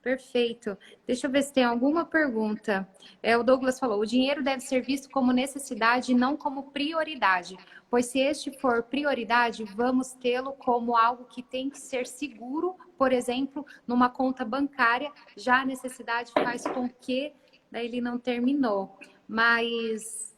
Perfeito. Deixa eu ver se tem alguma pergunta. O Douglas falou: o dinheiro deve ser visto como necessidade e não como prioridade. Pois se este for prioridade, vamos tê-lo como algo que tem que ser seguro, por exemplo, numa conta bancária. Já a necessidade faz com que... Daí ele não terminou. Mas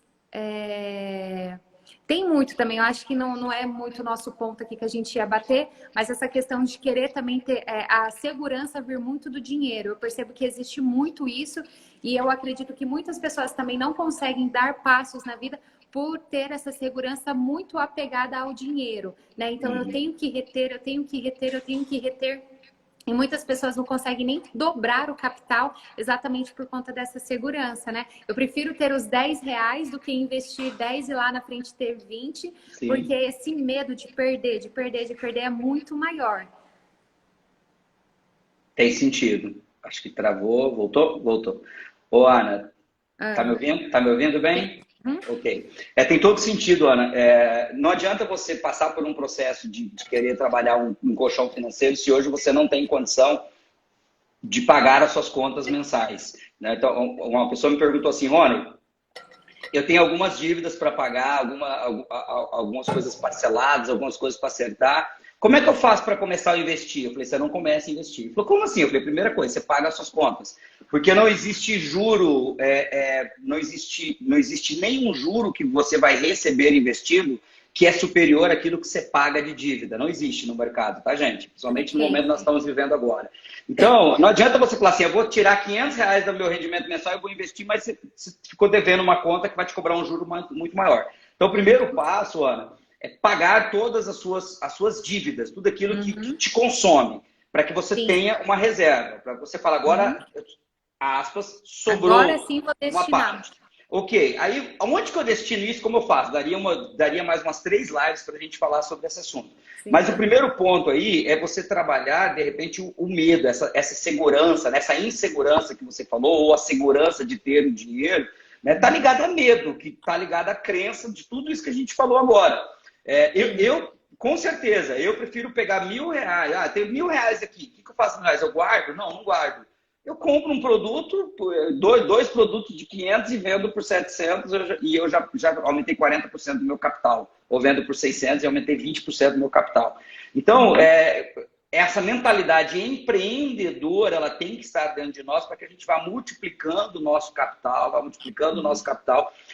tem muito também, eu acho que não é muito o nosso ponto aqui que a gente ia bater, mas essa questão de querer também ter a segurança vir muito do dinheiro. Eu percebo que existe muito isso e eu acredito que muitas pessoas também não conseguem dar passos na vida por ter essa segurança muito apegada ao dinheiro, né? Então eu tenho que reter, eu tenho que reter, eu tenho que reter. E muitas pessoas não conseguem nem dobrar o capital exatamente por conta dessa segurança, né? Eu prefiro ter os R$ 10 do que investir 10 e lá na frente ter 20, Sim. porque esse medo de perder é muito maior. Tem sentido. Acho que travou, voltou? Voltou. Ô, Ana, tá me ouvindo? Tá me ouvindo bem? Ok. Tem todo sentido, Ana. Não adianta você passar por um processo de querer trabalhar um colchão financeiro se hoje você não tem condição de pagar as suas contas mensais, né? Então, uma pessoa me perguntou assim: Rony, eu tenho algumas dívidas para pagar, algumas coisas parceladas, algumas coisas para acertar. Como é que eu faço para começar a investir? Eu falei: você não começa a investir. Ele falou: como assim? Eu falei: primeira coisa, você paga as suas contas. Porque não existe juro, não existe nenhum juro que você vai receber investido que é superior àquilo que você paga de dívida. Não existe no mercado, tá, gente? Principalmente no momento que nós estamos vivendo agora. Então, não adianta você falar assim: eu vou tirar R$ 500 do meu rendimento mensal e vou investir, mas você ficou devendo uma conta que vai te cobrar um juro muito maior. Então, o primeiro passo, Ana, é pagar todas as suas dívidas, tudo aquilo que te consome, para que você tenha uma reserva, para você falar: agora, aspas, sobrou agora sim vou destinar. Uma parte. Ok, aí aonde que eu destino isso? Como eu faço? Daria mais umas 3 lives para a gente falar sobre esse assunto. Sim. Mas o primeiro ponto aí é você trabalhar, de repente, o medo, essa segurança, né? Essa insegurança que você falou, ou a segurança de ter o dinheiro, né? Tá ligado a medo, que tá ligado à crença de tudo isso que a gente falou agora. Eu com certeza, eu prefiro pegar R$ 1.000. Tenho R$ 1.000 aqui. O que eu faço com R$ 1.000? Eu guardo? Não guardo. Eu compro um produto, dois produtos de 500 e vendo por 700 e eu já aumentei 40% do meu capital. Ou vendo por 600 e aumentei 20% do meu capital. Então, essa mentalidade empreendedora, ela tem que estar dentro de nós para que a gente vá multiplicando o nosso capital,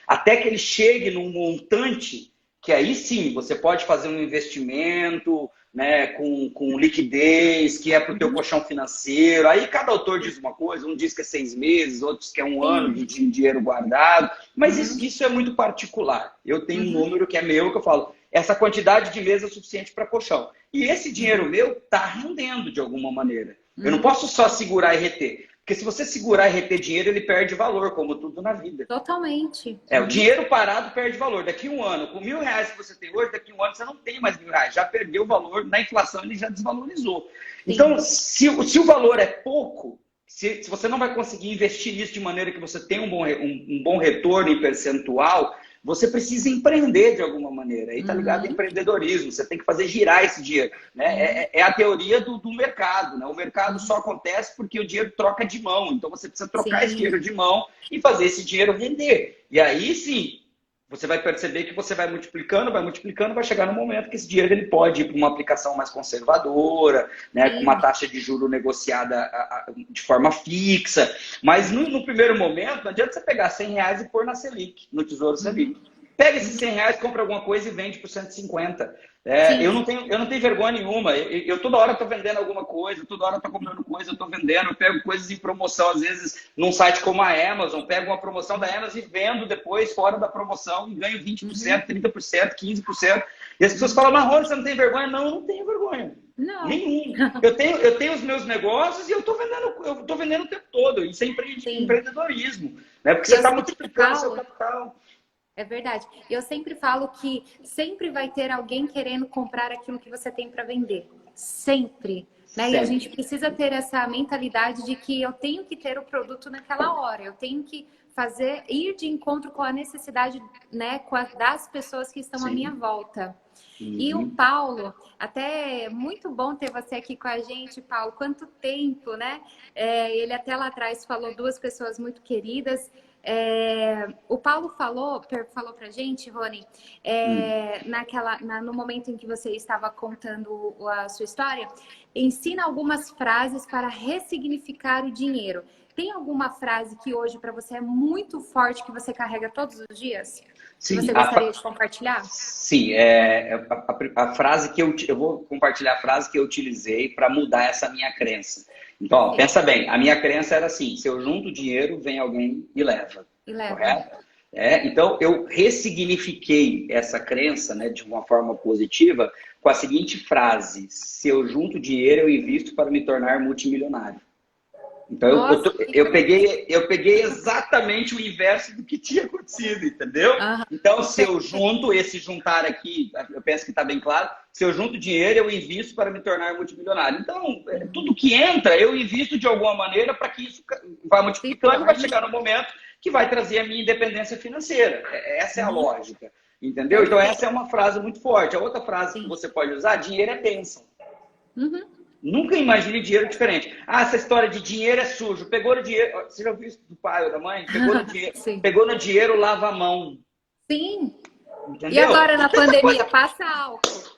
até que ele chegue num montante que aí sim você pode fazer um investimento, né, com liquidez, que é para o teu colchão financeiro. Aí cada autor diz uma coisa, um diz que é 6 meses, outros que é 1 ano de dinheiro guardado, mas isso é muito particular. Eu tenho um número que é meu, que eu falo: essa quantidade de meses é suficiente para colchão. E esse dinheiro meu está rendendo de alguma maneira. Eu não posso só segurar e reter. Porque se você segurar e reter dinheiro, ele perde valor, como tudo na vida. Totalmente. O dinheiro parado perde valor. Daqui a 1 ano, com R$ 1.000 que você tem hoje, daqui a 1 ano você não tem mais R$ 1.000. Já perdeu o valor, na inflação ele já desvalorizou. Sim. Então, se o valor é pouco, se você não vai conseguir investir nisso de maneira que você tenha um bom retorno em percentual, você precisa empreender de alguma maneira. Aí tá ligado ao empreendedorismo. Você tem que fazer girar esse dinheiro, né? É a teoria do mercado, né? O mercado só acontece porque o dinheiro troca de mão. Então você precisa trocar esse dinheiro de mão e fazer esse dinheiro render. E aí sim, você vai perceber que você vai multiplicando, vai chegar no momento que esse dinheiro ele pode ir para uma aplicação mais conservadora, né, com uma taxa de juro negociada de forma fixa. Mas no primeiro momento, não adianta você pegar R$ 100 e pôr na Selic, no Tesouro Selic. Pega esses R$ 100, compra alguma coisa e vende por 150. Eu não tenho vergonha nenhuma. Eu toda hora estou vendendo alguma coisa, toda hora estou comprando coisa, eu estou vendendo, eu pego coisas em promoção, às vezes num site como a Amazon, pego uma promoção da Amazon e vendo depois fora da promoção e ganho 20%, 30%, 15%. E as pessoas falam, mas Rony, você não tem vergonha? Não, eu não tenho vergonha. Não. Nenhum. Eu tenho os meus negócios e eu estou vendendo o tempo todo. Isso é empreendedorismo. Né? Porque você está multiplicando o seu capital. É verdade. Eu sempre falo que sempre vai ter alguém querendo comprar aquilo que você tem para vender. Sempre. Né? Sempre. E a gente precisa ter essa mentalidade de que eu tenho que ter o produto naquela hora. Eu tenho que ir de encontro com a necessidade, né, das pessoas que estão à minha volta. E o Paulo, até é muito bom ter você aqui com a gente, Paulo. Quanto tempo, né? Ele até lá atrás falou duas pessoas muito queridas. O Paulo falou pra gente, Rony, no momento em que você estava contando a sua história, ensina algumas frases para ressignificar o dinheiro. Tem alguma frase que hoje para você é muito forte, que você carrega todos os dias? Sim, você gostaria de compartilhar? Sim, a frase que eu vou compartilhar a frase que eu utilizei para mudar essa minha crença. Então, ó, pensa bem, a minha crença era assim: se eu junto dinheiro, vem alguém e leva. Correto? Então, eu ressignifiquei essa crença, né, de uma forma positiva com a seguinte frase: se eu junto dinheiro, eu invisto para me tornar multimilionário. Então, eu peguei exatamente o inverso do que tinha acontecido, entendeu? Então, se eu junto, esse juntar aqui, eu penso que está bem claro, se eu junto dinheiro, eu invisto para me tornar multimilionário. Então, tudo que entra, eu invisto de alguma maneira para que isso vá multiplicando e vai chegar no momento que vai trazer a minha independência financeira. Essa é a lógica, entendeu? Então, essa é uma frase muito forte. A outra frase que você pode usar: dinheiro é bênção. Nunca imagine dinheiro diferente. Essa história de dinheiro é sujo. Pegou no dinheiro. Você já viu isso do pai ou da mãe? Pegou no dinheiro, lava a mão. Sim. Entendeu? E agora na pandemia? Passa álcool.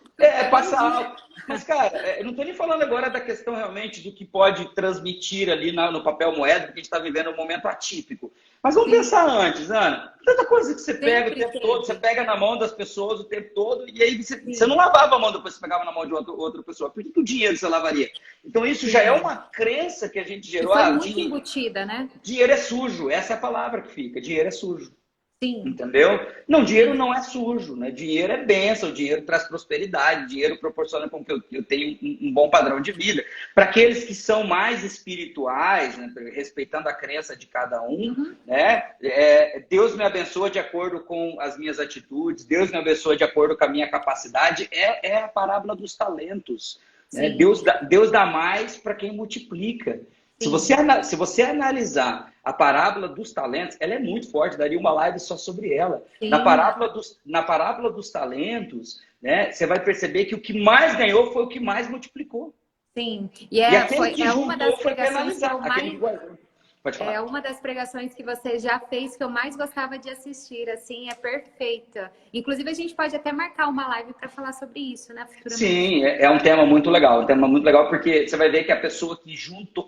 Passa álcool. Mas, cara, eu não estou nem falando agora da questão realmente do que pode transmitir ali no papel moeda, porque a gente está vivendo um momento atípico. Mas vamos pensar antes, Ana. Tanta coisa que você pega o tempo todo, você pega na mão das pessoas o tempo todo, e aí você não lavava a mão depois que você pegava na mão de outra pessoa. Por que o dinheiro você lavaria? Então isso já é uma crença que a gente gerou. Foi muito embutida, né? Dinheiro é sujo, essa é a palavra que fica. Dinheiro é sujo. Sim. Entendeu? Não, dinheiro não é sujo, né? Dinheiro é bênção, dinheiro traz prosperidade, dinheiro proporciona com que eu tenha um bom padrão de vida. Para aqueles que são mais espirituais, né, respeitando a crença de cada um, né? Deus me abençoa de acordo com as minhas atitudes, Deus me abençoa de acordo com a minha capacidade, é a parábola dos talentos. Né? Deus dá mais para quem multiplica. Se você analisar a parábola dos talentos, ela é muito forte, daria uma live só sobre ela. Na parábola dos talentos, né, você vai perceber que o que mais ganhou foi o que mais multiplicou. Sim, e uma das pregações que eu mais... Pode falar. É uma das pregações que você já fez que eu mais gostava de assistir, assim, é perfeita. Inclusive, a gente pode até marcar uma live para falar sobre isso, né, futuramente. Sim, é um tema muito legal, porque você vai ver que a pessoa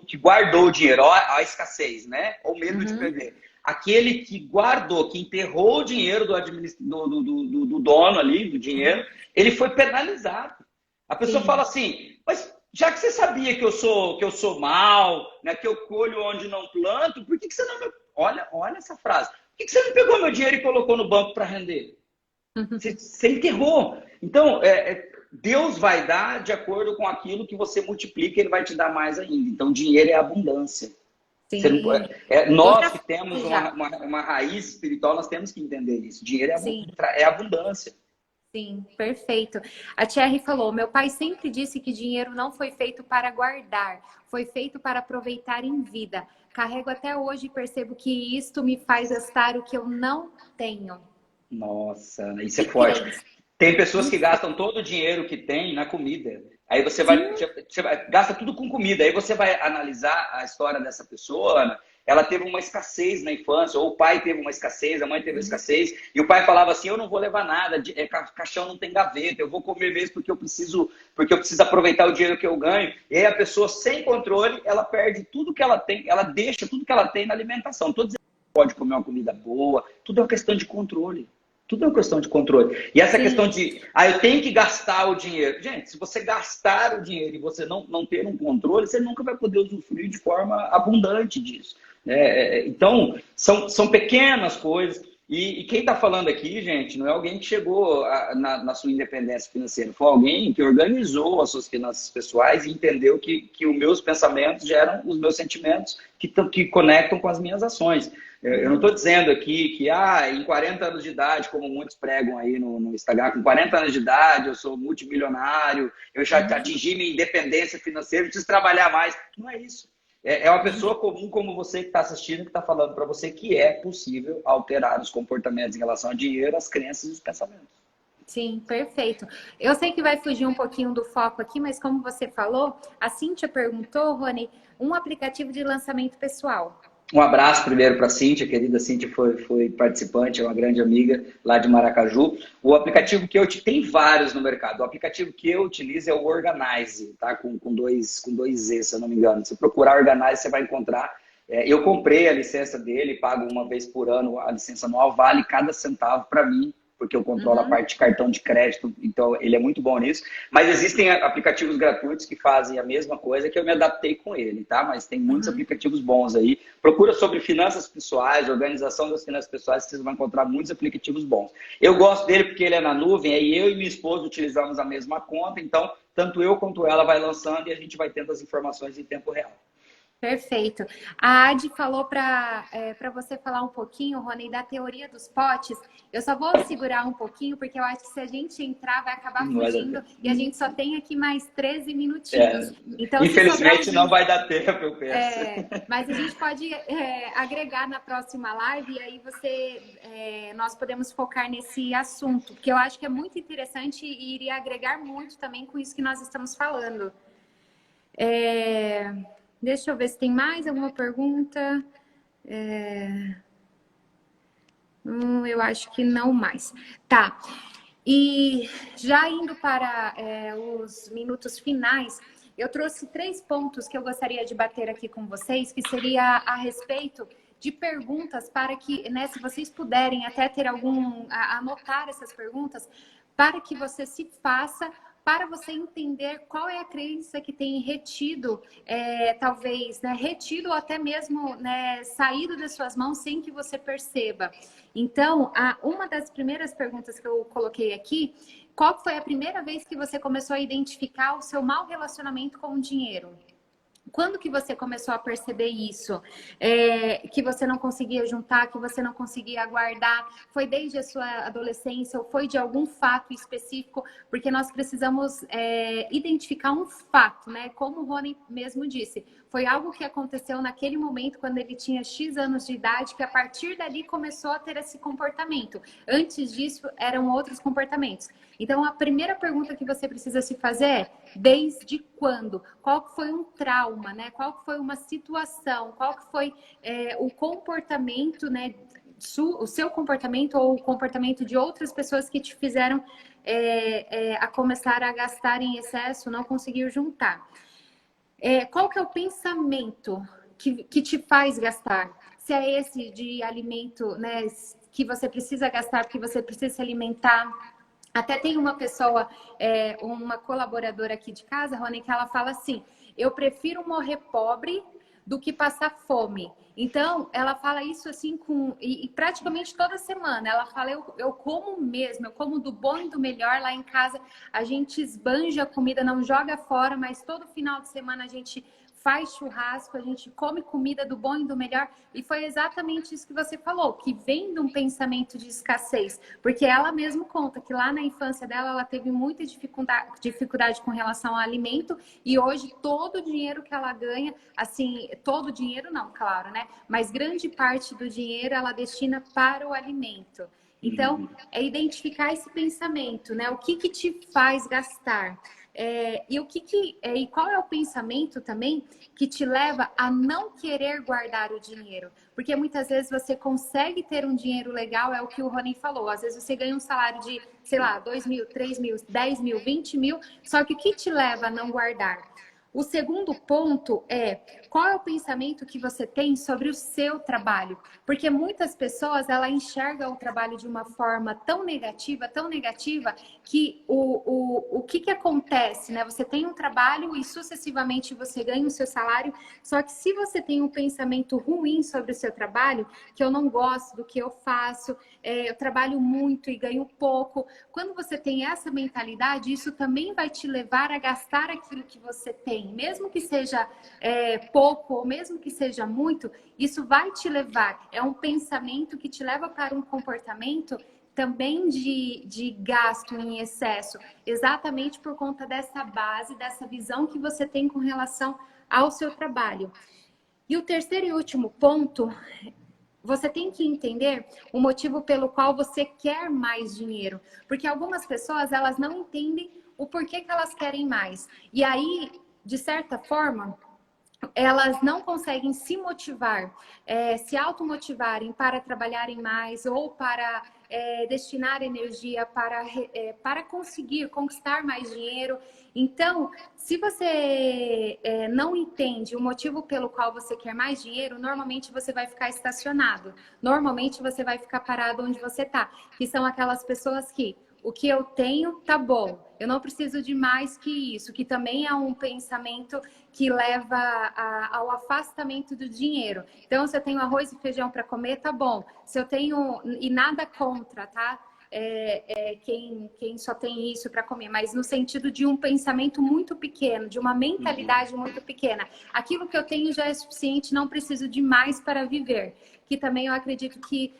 que guardou o dinheiro, ó a escassez, né, ou medo de perder. Aquele que guardou, que enterrou o dinheiro do dono ali, do dinheiro, ele foi penalizado. A pessoa fala assim, mas... já que você sabia que eu sou mau, né, que eu colho onde não planto, por que você não me... Olha essa frase. Por que você não pegou meu dinheiro e colocou no banco para render? Você enterrou. Então, Deus vai dar de acordo com aquilo que você multiplica, Ele vai te dar mais ainda. Então, dinheiro é abundância. Nós que temos uma raiz espiritual, nós temos que entender isso. Dinheiro é abundância. Sim, perfeito. A Thierry falou, meu pai sempre disse que dinheiro não foi feito para guardar, foi feito para aproveitar em vida. Carrego até hoje e percebo que isto me faz gastar o que eu não tenho. Nossa, isso é forte. Tem pessoas que gastam todo o dinheiro que tem na comida. Aí você gasta tudo com comida. Aí você vai analisar a história dessa pessoa, Ana. Ela teve uma escassez na infância, ou o pai teve uma escassez, a mãe teve uma escassez, e o pai falava assim, eu não vou levar nada, caixão não tem gaveta, eu vou comer mesmo porque eu preciso aproveitar o dinheiro que eu ganho. E aí a pessoa sem controle, ela perde tudo que ela tem, ela deixa tudo que ela tem na alimentação. Todos pode comer uma comida boa, tudo é uma questão de controle. Tudo é uma questão de controle. E essa Sim. questão de, eu tenho que gastar o dinheiro. Gente, se você gastar o dinheiro e você não ter um controle, você nunca vai poder usufruir de forma abundante disso. Então, são pequenas coisas. E quem está falando aqui, gente, não é alguém que chegou na sua independência financeira. Foi alguém que organizou as suas finanças pessoais e entendeu que os meus pensamentos geram os meus sentimentos que conectam com as minhas ações. Eu não estou dizendo aqui que em 40 anos de idade, como muitos pregam aí no Instagram, com 40 anos de idade eu sou multimilionário, eu já atingi minha independência financeira, preciso trabalhar mais. Não é isso. É uma pessoa comum como você que está assistindo, que está falando para você que é possível alterar os comportamentos em relação ao dinheiro, as crenças e os pensamentos. Sim, perfeito. Eu sei que vai fugir um pouquinho do foco aqui, mas como você falou, a Cíntia perguntou, Rony, um aplicativo de lançamento pessoal. Um abraço primeiro para a Cíntia, a querida Cíntia foi participante, é uma grande amiga lá de Maracaju. O aplicativo que tem vários no mercado. O aplicativo que eu utilizo é o Organize, tá? Com dois Z, se eu não me engano. Se procurar Organize, você vai encontrar. Eu comprei a licença dele, pago uma vez por ano a licença anual, vale cada centavo para mim, porque eu controlo a parte de cartão de crédito, então ele é muito bom nisso. Mas existem aplicativos gratuitos que fazem a mesma coisa, que eu me adaptei com ele, tá? Mas tem muitos aplicativos bons aí. Procura sobre finanças pessoais, organização das finanças pessoais, que vocês vão encontrar muitos aplicativos bons. Eu gosto dele porque ele é na nuvem, aí eu e minha esposa utilizamos a mesma conta, então tanto eu quanto ela vai lançando e a gente vai tendo as informações em tempo real. Perfeito. A Adi falou para você falar um pouquinho, Rony, da teoria dos potes. Eu só vou segurar um pouquinho, porque eu acho que se a gente entrar, vai acabar fugindo. E a gente só tem aqui mais 13 minutinhos. Então, infelizmente, não vai dar tempo, eu penso. Mas a gente pode agregar na próxima live, e aí nós podemos focar nesse assunto, que eu acho que é muito interessante e iria agregar muito também com isso que nós estamos falando. Deixa eu ver se tem mais alguma pergunta. Eu acho que não mais. Tá. E já indo para os minutos finais, eu trouxe 3 pontos que eu gostaria de bater aqui com vocês, que seria a respeito de perguntas para que, né, se vocês puderem até ter anotar essas perguntas, para que você se faça, para você entender qual é a crença que tem retido, talvez, né, retido ou até mesmo, né, saído das suas mãos sem que você perceba. Então, uma das primeiras perguntas que eu coloquei aqui, qual foi a primeira vez que você começou a identificar o seu mau relacionamento com o dinheiro? Quando que você começou a perceber isso? Que você não conseguia juntar, que você não conseguia guardar? Foi desde a sua adolescência ou foi de algum fato específico? Porque nós precisamos identificar um fato, né? Como o Rony mesmo disse, foi algo que aconteceu naquele momento, quando ele tinha X anos de idade, que a partir dali começou a ter esse comportamento. Antes disso, eram outros comportamentos. Então, a primeira pergunta que você precisa se fazer é: desde quando? Qual que foi um trauma, né? Qual que foi uma situação? Qual que foi o comportamento, né? O seu comportamento ou o comportamento de outras pessoas que te fizeram a começar a gastar em excesso, não conseguir juntar? Qual que é o pensamento que te faz gastar? Se é esse de alimento, né? Que você precisa gastar porque você precisa se alimentar. Até tem uma pessoa, uma colaboradora aqui de casa, Rony, que ela fala assim: eu prefiro morrer pobre do que passar fome. Então, ela fala isso assim e praticamente toda semana. Ela fala: eu como mesmo, eu como do bom e do melhor. Lá em casa a gente esbanja a comida, não joga fora, mas todo final de semana a gente faz churrasco, a gente come comida do bom e do melhor. E foi exatamente isso que você falou, que vem de um pensamento de escassez. Porque ela mesma conta que lá na infância dela, ela teve muita dificuldade com relação ao alimento. E hoje, todo o dinheiro que ela ganha, assim, todo o dinheiro não, claro, né? Mas grande parte do dinheiro ela destina para o alimento. Então, é identificar esse pensamento, né? O que te faz gastar? E qual é o pensamento também que te leva a não querer guardar o dinheiro? Porque muitas vezes você consegue ter um dinheiro legal, é o que o Rony falou. Às vezes você ganha um salário de, sei lá, 2 mil, 3 mil, 10 mil, 20 mil. Só que o que te leva a não guardar? O segundo ponto é: qual é o pensamento que você tem sobre o seu trabalho? Porque muitas pessoas, ela enxergam o trabalho de uma forma tão negativa, que o que acontece, né? Você tem um trabalho e sucessivamente você ganha o seu salário, só que se você tem um pensamento ruim sobre o seu trabalho, que eu não gosto do que eu faço, eu trabalho muito e ganho pouco, quando você tem essa mentalidade, isso também vai te levar a gastar aquilo que você tem, mesmo que seja pouco ou mesmo que seja muito, isso vai te levar, é um pensamento que te leva para um comportamento também de gasto em excesso, exatamente por conta dessa base, dessa visão que você tem com relação ao seu trabalho. E o terceiro e último ponto, você tem que entender o motivo pelo qual você quer mais dinheiro. Porque algumas pessoas, elas não entendem o porquê que elas querem mais. E aí, de certa forma, elas não conseguem se motivar, se automotivarem para trabalharem mais ou para destinar energia para conseguir conquistar mais dinheiro. Então, se você não entende o motivo pelo qual você quer mais dinheiro, normalmente você vai ficar estacionado. Normalmente você vai ficar parado onde você está. Que são aquelas pessoas que o que eu tenho tá bom, eu não preciso de mais que isso, que também é um pensamento que leva ao afastamento do dinheiro. Então, se eu tenho arroz e feijão para comer, tá bom. Se eu tenho, e nada contra, tá? Quem só tem isso para comer, mas no sentido de um pensamento muito pequeno, de uma mentalidade muito pequena. Aquilo que eu tenho já é suficiente, não preciso de mais para viver. Que também eu acredito que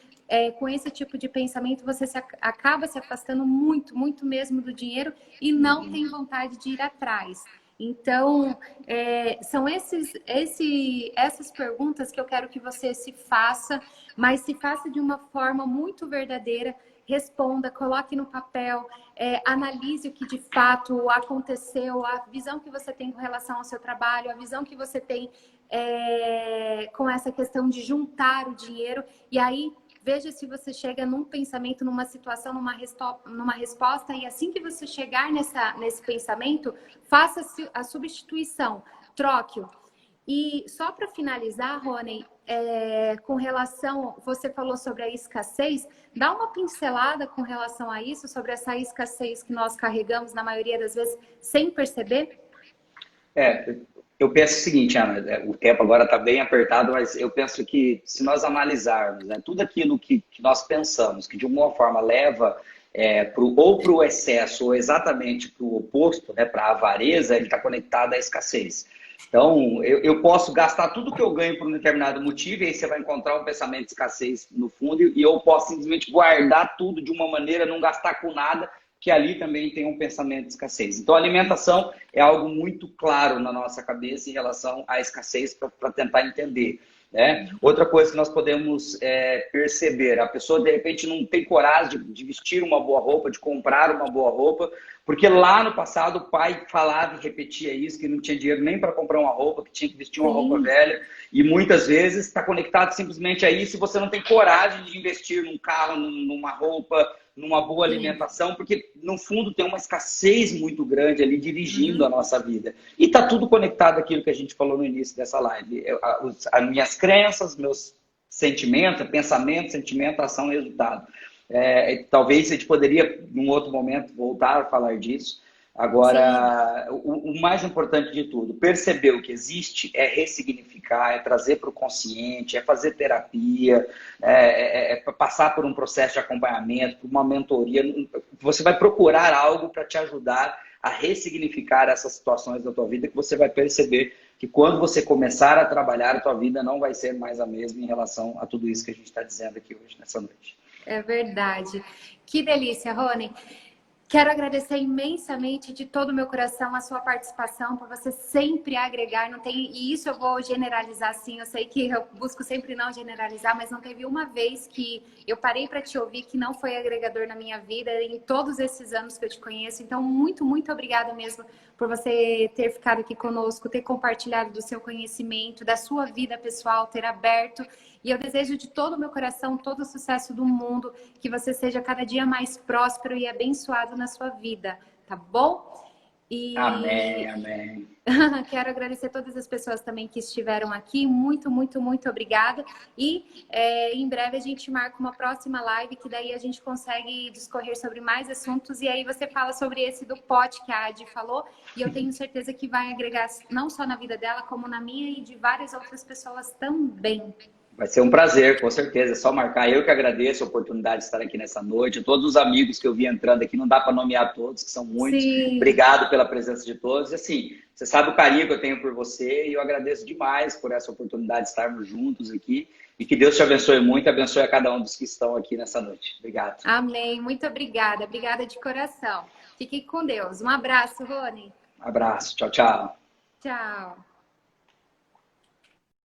com esse tipo de pensamento, você acaba se afastando muito, muito mesmo do dinheiro e não tem vontade de ir atrás. Então, são essas perguntas que eu quero que você se faça, mas se faça de uma forma muito verdadeira. Responda, coloque no papel, analise o que de fato aconteceu, a visão que você tem com relação ao seu trabalho, a visão que você tem com essa questão de juntar o dinheiro, e aí veja se você chega num pensamento, numa situação, numa resposta, e assim que você chegar nesse pensamento, faça a substituição, troque-o. E só para finalizar, Rony, com relação, você falou sobre a escassez, dá uma pincelada com relação a isso, sobre essa escassez que nós carregamos, na maioria das vezes, sem perceber? Eu penso o seguinte, Ana, o tempo agora está bem apertado, mas eu penso que se nós analisarmos, né, tudo aquilo que nós pensamos, que de alguma forma leva ou para o excesso ou exatamente para o oposto, né, para a avareza, ele está conectado à escassez. Então, eu posso gastar tudo que eu ganho por um determinado motivo, e aí você vai encontrar um pensamento de escassez no fundo, e eu posso simplesmente guardar tudo de uma maneira, não gastar com nada, que ali também tem um pensamento de escassez. Então, a alimentação é algo muito claro na nossa cabeça em relação à escassez para tentar entender. Né? Outra coisa que nós podemos perceber, a pessoa de repente não tem coragem de vestir uma boa roupa, de comprar uma boa roupa, porque lá no passado o pai falava e repetia isso, que não tinha dinheiro nem para comprar uma roupa, que tinha que vestir uma roupa velha, e muitas vezes está conectado simplesmente a isso, e você não tem coragem de investir num carro, numa roupa, numa boa alimentação, porque no fundo tem uma escassez muito grande ali dirigindo a nossa vida. E está tudo conectado àquilo que a gente falou no início dessa live. As minhas crenças, meus sentimentos, pensamento, sentimento, ação, resultado. Talvez a gente poderia, num outro momento, voltar a falar disso. Agora, o mais importante de tudo, perceber o que existe é ressignificar, é trazer para o consciente, é fazer terapia, é passar por um processo de acompanhamento, por uma mentoria. Você vai procurar algo para te ajudar a ressignificar essas situações da tua vida, que você vai perceber que quando você começar a trabalhar, a tua vida não vai ser mais a mesma em relação a tudo isso que a gente está dizendo aqui hoje, nessa noite. É verdade. Que delícia, Rony. Quero agradecer imensamente de todo o meu coração a sua participação, por você sempre agregar, e isso eu vou generalizar sim, eu sei que eu busco sempre não generalizar, mas não teve uma vez que eu parei para te ouvir que não foi agregador na minha vida em todos esses anos que eu te conheço, então muito, muito obrigada mesmo por você ter ficado aqui conosco, ter compartilhado do seu conhecimento, da sua vida pessoal, ter aberto. E eu desejo de todo o meu coração todo o sucesso do mundo, que você seja cada dia mais próspero e abençoado na sua vida, tá bom? Amém, amém. Quero agradecer todas as pessoas também que estiveram aqui. Muito, muito, muito obrigada. E em breve a gente marca uma próxima live, que daí a gente consegue discorrer sobre mais assuntos. E aí você fala sobre esse do pote que a Adi falou. E eu tenho certeza que vai agregar não só na vida dela, como na minha e de várias outras pessoas também. Vai ser um prazer, com certeza. É só marcar. Eu que agradeço a oportunidade de estar aqui nessa noite. Todos os amigos que eu vi entrando aqui, não dá para nomear todos, que são muitos. Sim. Obrigado pela presença de todos. E assim, você sabe o carinho que eu tenho por você e eu agradeço demais por essa oportunidade de estarmos juntos aqui. E que Deus te abençoe muito e abençoe a cada um dos que estão aqui nessa noite. Obrigado. Amém. Muito obrigada. Obrigada de coração. Fique com Deus. Um abraço, Rony. Um abraço. Tchau, tchau. Tchau.